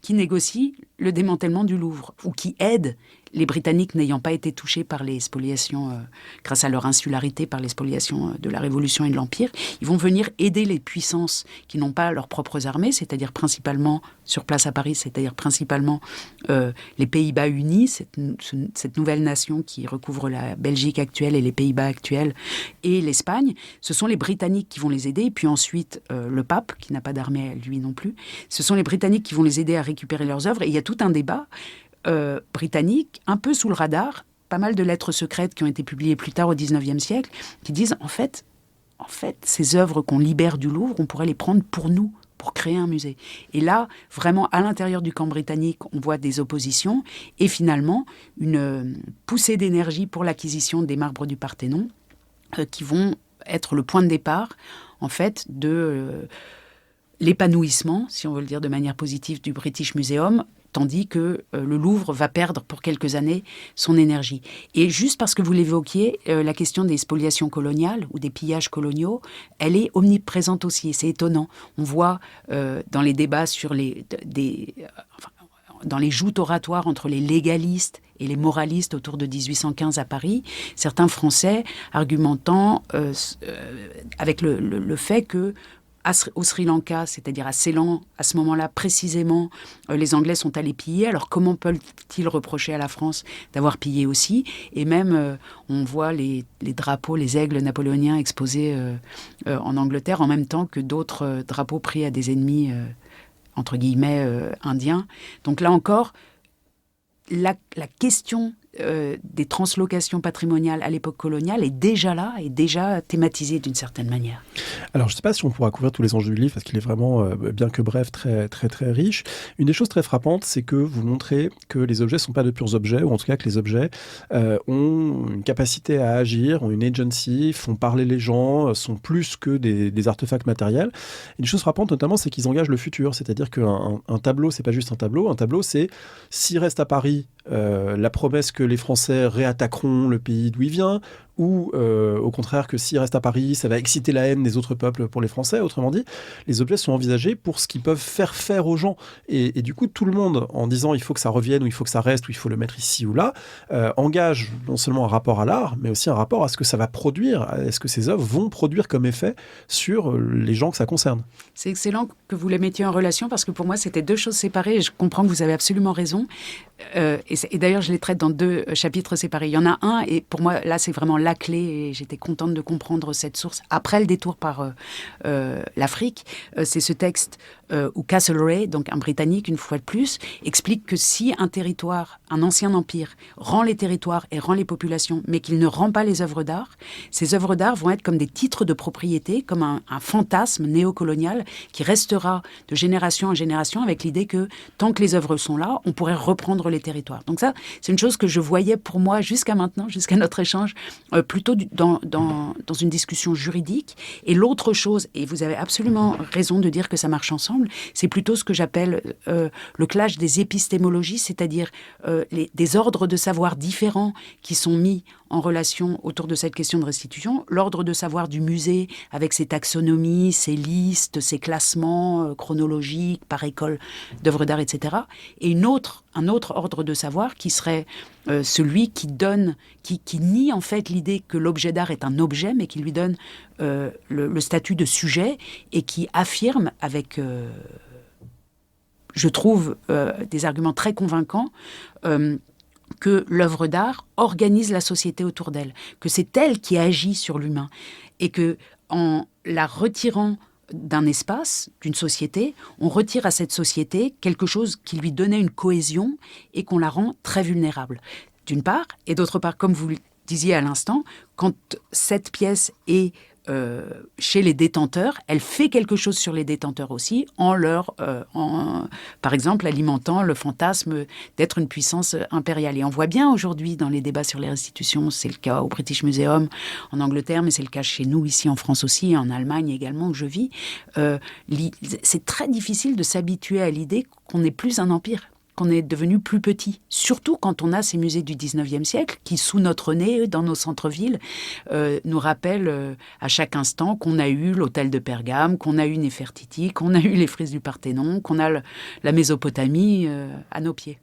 qui négocient le démantèlement du Louvre, ou qui aident les Britanniques n'ayant pas été touchés par les spoliations, grâce à leur insularité, par les spoliations de la Révolution et de l'Empire. Ils vont venir aider les puissances qui n'ont pas leurs propres armées, c'est-à-dire principalement, sur place à Paris, c'est-à-dire principalement les Pays-Bas unis, cette nouvelle nation qui recouvre la Belgique actuelle et les Pays-Bas actuels, et l'Espagne. Ce sont les Britanniques qui vont les aider, et puis ensuite le pape, qui n'a pas d'armée lui non plus. Ce sont les Britanniques qui vont les aider à récupérer leurs œuvres, et il y a tout un débat britannique, un peu sous le radar, pas mal de lettres secrètes qui ont été publiées plus tard au XIXe siècle, qui disent en fait, ces œuvres qu'on libère du Louvre, on pourrait les prendre pour nous, pour créer un musée. Et là, vraiment, à l'intérieur du camp britannique, on voit des oppositions et finalement une poussée d'énergie pour l'acquisition des marbres du Parthénon qui vont être le point de départ, en fait, de l'épanouissement, si on veut le dire de manière positive, du British Museum, tandis que le Louvre va perdre pour quelques années son énergie. Et juste parce que vous l'évoquiez, la question des spoliations coloniales ou des pillages coloniaux, elle est omniprésente aussi, et c'est étonnant. On voit dans les débats sur dans les joutes oratoires entre les légalistes et les moralistes autour de 1815 à Paris, certains Français argumentant avec le fait que au Sri Lanka, c'est-à-dire à Ceylan, à ce moment-là précisément, les Anglais sont allés piller. Alors comment peut-il reprocher à la France d'avoir pillé aussi? Et même, on voit les drapeaux, les aigles napoléoniens exposés en Angleterre, en même temps que d'autres drapeaux pris à des ennemis, entre guillemets, indiens. Donc là encore, la question des translocations patrimoniales à l'époque coloniale est déjà là, est déjà thématisé d'une certaine manière. Alors, je ne sais pas si on pourra couvrir tous les enjeux du livre, parce qu'il est vraiment, bien que bref, très, très, très riche. Une des choses très frappantes, c'est que vous montrez que les objets ne sont pas de purs objets, ou en tout cas que les objets ont une capacité à agir, ont une agency, font parler les gens, sont plus que des artefacts matériels. Et une chose frappante, notamment, c'est qu'ils engagent le futur. C'est-à-dire qu'un tableau, c'est pas juste un tableau. Un tableau, c'est s'il reste à Paris, la promesse que les Français réattaqueront le pays d'où il vient, ou au contraire que s'il reste à Paris, ça va exciter la haine des autres peuples pour les Français. Autrement dit, les objets sont envisagés pour ce qu'ils peuvent faire aux gens. Et du coup, tout le monde, en disant il faut que ça revienne, ou il faut que ça reste, ou il faut le mettre ici ou là, engage non seulement un rapport à l'art, mais aussi un rapport à ce que ça va produire, est-ce que ces œuvres vont produire comme effet sur les gens que ça concerne. C'est excellent que vous les mettiez en relation, parce que pour moi, c'était deux choses séparées, et je comprends que vous avez absolument raison. Et d'ailleurs, je les traite dans deux chapitres séparés. Il y en a un, et pour moi, là, c'est vraiment la clé, et j'étais contente de comprendre cette source. Après le détour par l'Afrique, c'est ce texte où Castlereagh, donc un Britannique, une fois de plus, explique que si un territoire, un ancien empire, rend les territoires et rend les populations, mais qu'il ne rend pas les œuvres d'art, ces œuvres d'art vont être comme des titres de propriété, comme un fantasme néocolonial qui restera de génération en génération, avec l'idée que tant que les œuvres sont là, on pourrait reprendre les territoires. Donc ça, c'est une chose que je voyais pour moi jusqu'à maintenant, jusqu'à notre échange, plutôt dans une discussion juridique. Et l'autre chose, et vous avez absolument raison de dire que ça marche ensemble, c'est plutôt ce que j'appelle le clash des épistémologies, c'est-à-dire des ordres de savoir différents qui sont mis en relation autour de cette question de restitution. L'ordre de savoir du musée, avec ses taxonomies, ses listes, ses classements chronologiques par école d'œuvres d'art, etc. Et un autre ordre de savoir qui serait celui qui nie en fait l'idée que l'objet d'art est un objet, mais qui lui donne le statut de sujet, et qui affirme avec, je trouve, des arguments très convaincants, que l'œuvre d'art organise la société autour d'elle, que c'est elle qui agit sur l'humain, et que en la retirant d'un espace, d'une société, on retire à cette société quelque chose qui lui donnait une cohésion et qu'on la rend très vulnérable, d'une part. Et d'autre part, comme vous le disiez à l'instant, quand cette pièce est chez les détenteurs, elle fait quelque chose sur les détenteurs aussi, par exemple, alimentant le fantasme d'être une puissance impériale. Et on voit bien aujourd'hui dans les débats sur les restitutions, c'est le cas au British Museum en Angleterre, mais c'est le cas chez nous ici en France aussi, et en Allemagne également où je vis. C'est très difficile de s'habituer à l'idée qu'on n'est plus un empire, qu'on est devenu plus petit. Surtout quand on a ces musées du 19e siècle qui, sous notre nez, dans nos centres-villes, nous rappellent à chaque instant qu'on a eu l'hôtel de Pergame, qu'on a eu Néfertiti, qu'on a eu les frises du Parthénon, qu'on a la Mésopotamie à nos pieds.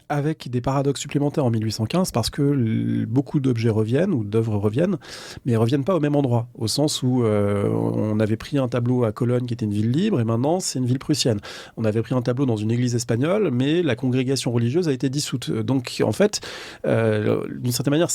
Avec des paradoxes supplémentaires en 1815, parce que beaucoup d'objets reviennent, ou d'œuvres reviennent, mais ils ne reviennent pas au même endroit, au sens où on avait pris un tableau à Cologne qui était une ville libre, et maintenant c'est une ville prussienne. On avait pris un tableau dans une église espagnole, mais la congrégation religieuse a été dissoute. Donc en fait, d'une certaine manière,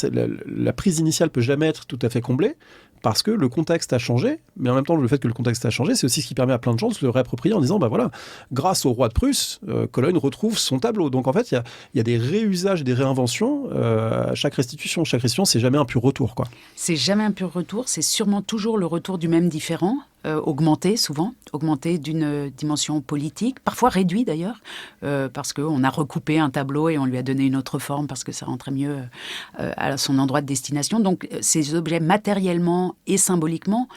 la prise initiale peut jamais être tout à fait comblée, parce que le contexte a changé, mais en même temps, le fait que le contexte a changé, c'est aussi ce qui permet à plein de gens de se le réapproprier en disant, bah voilà, grâce au roi de Prusse, Cologne retrouve son tableau. Donc en fait, il y a des réusages, des réinventions à chaque restitution. Chaque restitution, c'est jamais un pur retour, quoi. C'est jamais un pur retour, c'est sûrement toujours le retour du même différent, augmenté souvent, augmenté d'une dimension politique, parfois réduit d'ailleurs, parce qu'on a recoupé un tableau et on lui a donné une autre forme parce que ça rentrait mieux à son endroit de destination. Donc ces objets matériellement et symboliquement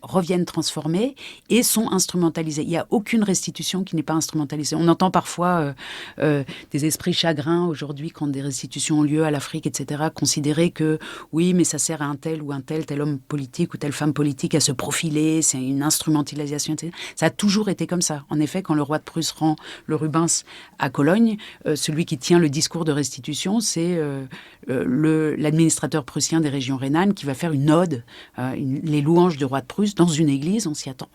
reviennent transformés et sont instrumentalisés. Il n'y a aucune restitution qui n'est pas instrumentalisée. On entend parfois des esprits chagrins aujourd'hui quand des restitutions ont lieu à l'Afrique, etc., considérer que oui, mais ça sert à un tel ou un tel homme politique ou telle femme politique à se profiler, c'est une instrumentalisation, etc. Ça a toujours été comme ça. En effet, quand le roi de Prusse rend le Rubens à Cologne, celui qui tient le discours de restitution, c'est l'administrateur prussien des régions rhénanes qui va faire une ode, les louanges du roi de Prusse dans une église. On s'y attend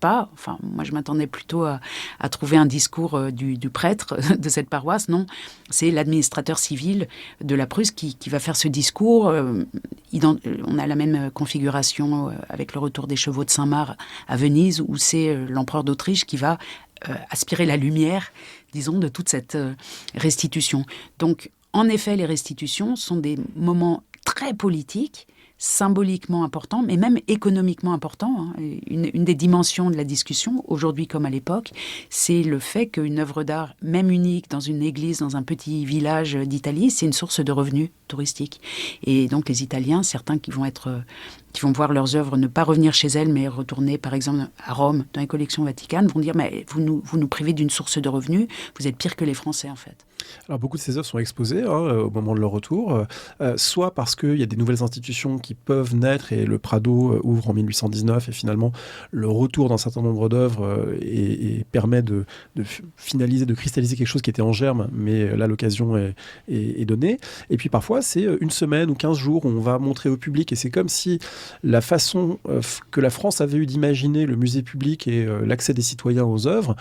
pas. Enfin, moi, je m'attendais plutôt à trouver un discours du prêtre de cette paroisse. Non, c'est l'administrateur civil de la Prusse qui va faire ce discours. On a la même configuration avec le retour des chevaux de Saint-Marc à Venise, où c'est l'empereur d'Autriche qui va aspirer la lumière, disons, de toute cette restitution. Donc, En effet, les restitutions sont des moments très politiques, symboliquement importants, mais même économiquement importants. Une des dimensions de la discussion, aujourd'hui comme à l'époque, c'est le fait qu'une œuvre d'art, même unique, dans une église, dans un petit village d'Italie, c'est une source de revenus touristiques. Et donc les Italiens, certains qui vont voir leurs œuvres ne pas revenir chez elles, mais retourner par exemple à Rome, dans les collections vaticanes, vont dire mais vous nous privez d'une source de revenus, vous êtes pire que les Français en fait. Alors beaucoup de ces œuvres sont exposées au moment de leur retour, soit parce qu'il y a des nouvelles institutions qui peuvent naître et le Prado ouvre en 1819 et finalement le retour d'un certain nombre d'œuvres et permet de finaliser, de cristalliser quelque chose qui était en germe, mais là l'occasion est donnée. Et puis parfois c'est une semaine ou 15 jours où on va montrer au public et c'est comme si la façon que la France avait eu d'imaginer le musée public et l'accès des citoyens aux œuvres,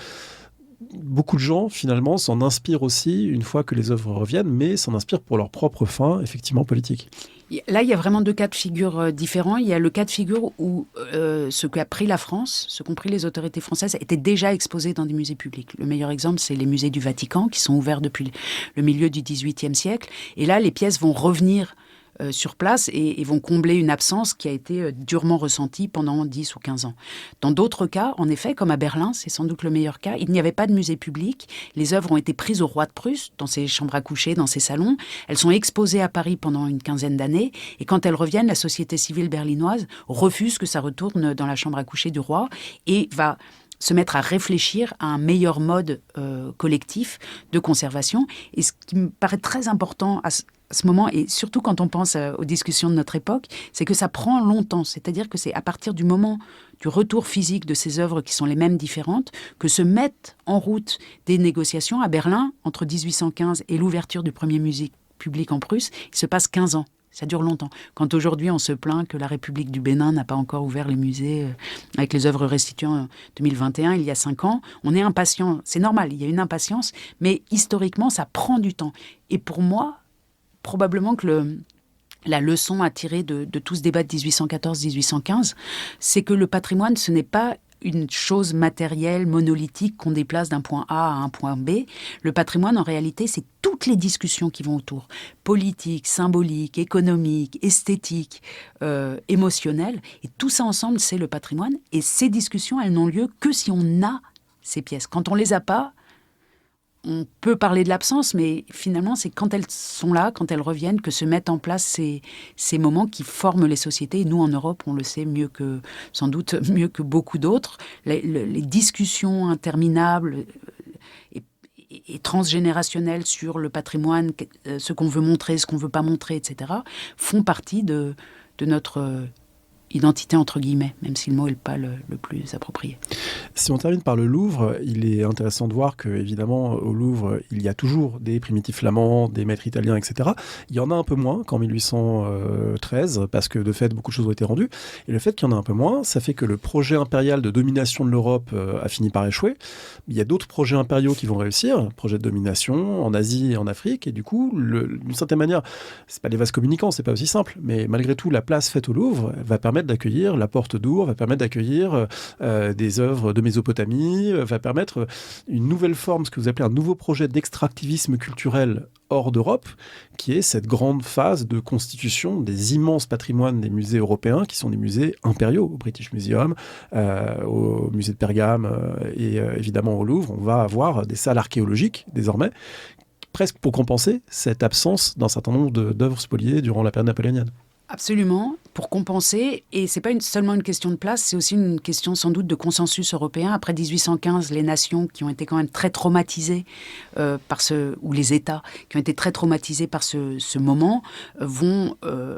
beaucoup de gens, finalement, s'en inspirent aussi une fois que les œuvres reviennent, mais s'en inspirent pour leurs propres fins, effectivement, politiques. Là, il y a vraiment deux cas de figure différents. Il y a le cas de figure où ce qu'a pris la France, ce qu'ont pris les autorités françaises, était déjà exposé dans des musées publics. Le meilleur exemple, c'est les musées du Vatican, qui sont ouverts depuis le milieu du XVIIIe siècle. Et là, les pièces vont revenir sur place et vont combler une absence qui a été durement ressentie pendant 10 ou 15 ans. Dans d'autres cas, en effet, comme à Berlin, c'est sans doute le meilleur cas, il n'y avait pas de musée public. Les œuvres ont été prises au roi de Prusse, dans ses chambres à coucher, dans ses salons. Elles sont exposées à Paris pendant une quinzaine d'années. Et quand elles reviennent, la société civile berlinoise refuse que ça retourne dans la chambre à coucher du roi et va se mettre à réfléchir à un meilleur mode collectif de conservation. Et ce qui me paraît très important à ce moment, et surtout quand on pense aux discussions de notre époque, c'est que ça prend longtemps. C'est-à-dire que c'est à partir du moment du retour physique de ces œuvres qui sont les mêmes différentes que se mettent en route des négociations. À Berlin, entre 1815 et l'ouverture du premier musée public en Prusse, il se passe 15 ans. Ça dure longtemps. Quand aujourd'hui on se plaint que la République du Bénin n'a pas encore ouvert les musées avec les œuvres restituées en 2021, il y a 5 ans, on est impatient. C'est normal, il y a une impatience, mais historiquement ça prend du temps. Et pour moi, probablement que la leçon à tirer de tout ce débat de 1814-1815, c'est que le patrimoine, ce n'est pas une chose matérielle, monolithique, qu'on déplace d'un point A à un point B. Le patrimoine, en réalité, c'est toutes les discussions qui vont autour. Politique, symbolique, économique, esthétique, émotionnelle. Et tout ça ensemble, c'est le patrimoine. Et ces discussions, elles n'ont lieu que si on a ces pièces. Quand on les a pas, on peut parler de l'absence, mais finalement, c'est quand elles sont là, quand elles reviennent, que se mettent en place ces moments qui forment les sociétés. Et nous, en Europe, on le sait sans doute mieux que beaucoup d'autres. Les discussions interminables et transgénérationnelles sur le patrimoine, ce qu'on veut montrer, ce qu'on ne veut pas montrer, etc., font partie de notre identité entre guillemets, même si le mot n'est pas le plus approprié. Si on termine par le Louvre, il est intéressant de voir que, évidemment, au Louvre, il y a toujours des primitifs flamands, des maîtres italiens, etc. Il y en a un peu moins qu'en 1813, parce que de fait, beaucoup de choses ont été rendues. Et le fait qu'il y en a un peu moins, ça fait que le projet impérial de domination de l'Europe a fini par échouer. Il y a d'autres projets impériaux qui vont réussir, projets de domination en Asie et en Afrique. Et du coup, d'une certaine manière, c'est pas les vases communicants, c'est pas aussi simple, mais malgré tout, la place faite au Louvre va permettre d'accueillir la porte d'Our, va permettre d'accueillir des œuvres de Mésopotamie, va permettre une nouvelle forme, ce que vous appelez un nouveau projet d'extractivisme culturel hors d'Europe, qui est cette grande phase de constitution des immenses patrimoines des musées européens, qui sont des musées impériaux, au British Museum, au musée de Pergame et évidemment au Louvre. On va avoir des salles archéologiques, désormais, presque pour compenser cette absence d'un certain nombre d'œuvres spoliées durant la période napoléonienne. Absolument, pour compenser. Et ce n'est pas seulement une question de place, c'est aussi une question sans doute de consensus européen. Après 1815, les nations qui ont été quand même très traumatisées ou les États qui ont été très traumatisés par ce moment, vont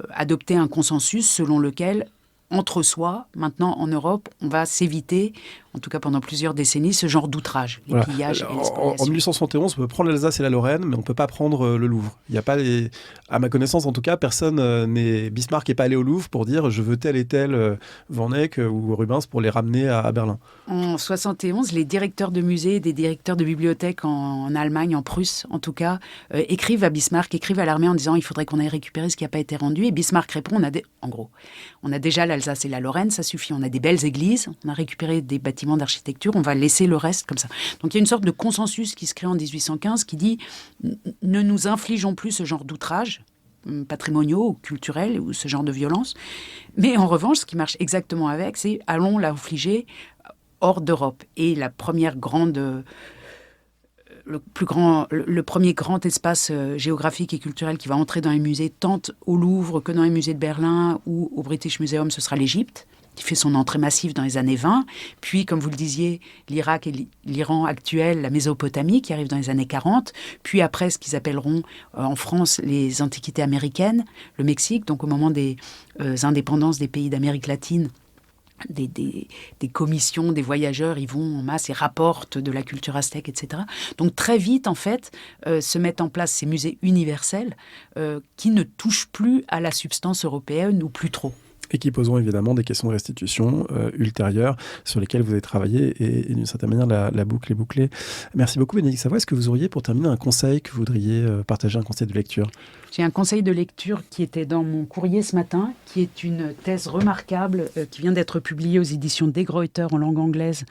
adopter un consensus selon lequel, entre soi, maintenant en Europe, on va s'éviter, en tout cas pendant plusieurs décennies, ce genre d'outrage, les pillages et les spoliations. En 1871, on peut prendre l'Alsace et la Lorraine, mais on ne peut pas prendre le Louvre. Il n'y a pas à ma connaissance, en tout cas, Bismarck n'est pas allé au Louvre pour dire je veux tel et tel Van Eyck ou Rubens pour les ramener à Berlin. En 71, les directeurs de musées, des directeurs de bibliothèques en Allemagne, en Prusse en tout cas, écrivent à Bismarck, écrivent à l'armée en disant il faudrait qu'on aille récupérer ce qui n'a pas été rendu. Et Bismarck répond, en gros, on a déjà l'Alsace et la Lorraine, ça suffit. On a des belles églises, on a récupéré des bâtiments bâtiments d'architecture, on va laisser le reste comme ça. Donc il y a une sorte de consensus qui se crée en 1815 qui dit « Ne nous infligeons plus ce genre d'outrages patrimoniaux ou culturels ou ce genre de violence. Mais en revanche, ce qui marche exactement avec, c'est allons l'infliger hors d'Europe. » Et la première grande... Le premier grand espace géographique et culturel qui va entrer dans les musées, tant au Louvre que dans les musées de Berlin ou au British Museum, ce sera l'Égypte, qui fait son entrée massive dans les années 20. Puis, comme vous le disiez, l'Irak et l'Iran actuel, la Mésopotamie, qui arrive dans les années 40. Puis après, ce qu'ils appelleront en France les antiquités américaines, le Mexique, donc au moment des indépendances des pays d'Amérique latine, des commissions, des voyageurs, ils vont en masse et rapportent de la culture aztèque, etc. Donc très vite, en fait, se mettent en place ces musées universels qui ne touchent plus à la substance européenne ou plus trop. Et qui poseront évidemment des questions de restitution ultérieures sur lesquelles vous avez travaillé et d'une certaine manière la boucle est bouclée. Merci beaucoup Bénédicte Savoie. Est-ce que vous auriez pour terminer un conseil que vous voudriez partager, un conseil de lecture ? J'ai un conseil de lecture qui était dans mon courrier ce matin, qui est une thèse remarquable qui vient d'être publiée aux éditions De Gruyter en langue anglaise.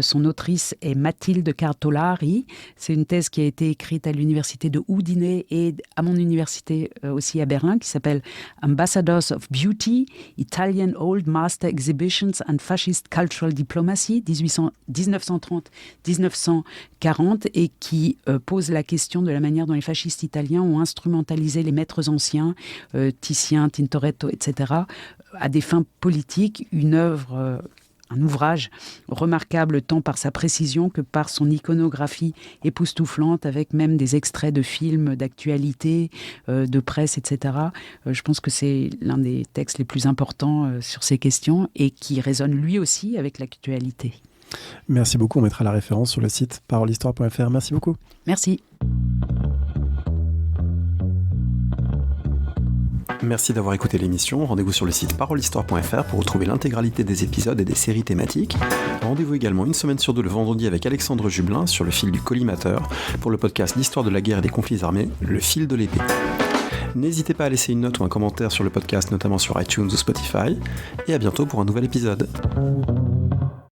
Son autrice est Mathilde Cartolari. C'est une thèse qui a été écrite à l'université de Udine et à mon université aussi à Berlin, qui s'appelle Ambassadors of Beauty, Italian Old Master Exhibitions and Fascist Cultural Diplomacy, 1930-1940, et qui pose la question de la manière dont les fascistes italiens ont instrumentalisé les maîtres anciens, Titien, Tintoretto, etc., à des fins politiques. Une œuvre, un ouvrage remarquable tant par sa précision que par son iconographie époustouflante, avec même des extraits de films, d'actualité, de presse, etc. Je pense que c'est l'un des textes les plus importants sur ces questions et qui résonne lui aussi avec l'actualité. Merci beaucoup. On mettra la référence sur le site parolehistoire.fr. Merci beaucoup. Merci. Merci d'avoir écouté l'émission. Rendez-vous sur le site parolehistoire.fr pour retrouver l'intégralité des épisodes et des séries thématiques. Rendez-vous également une semaine sur deux le vendredi avec Alexandre Jublin sur le fil du collimateur pour le podcast L'histoire de la guerre et des conflits armés, le fil de l'épée. N'hésitez pas à laisser une note ou un commentaire sur le podcast, notamment sur iTunes ou Spotify. Et à bientôt pour un nouvel épisode.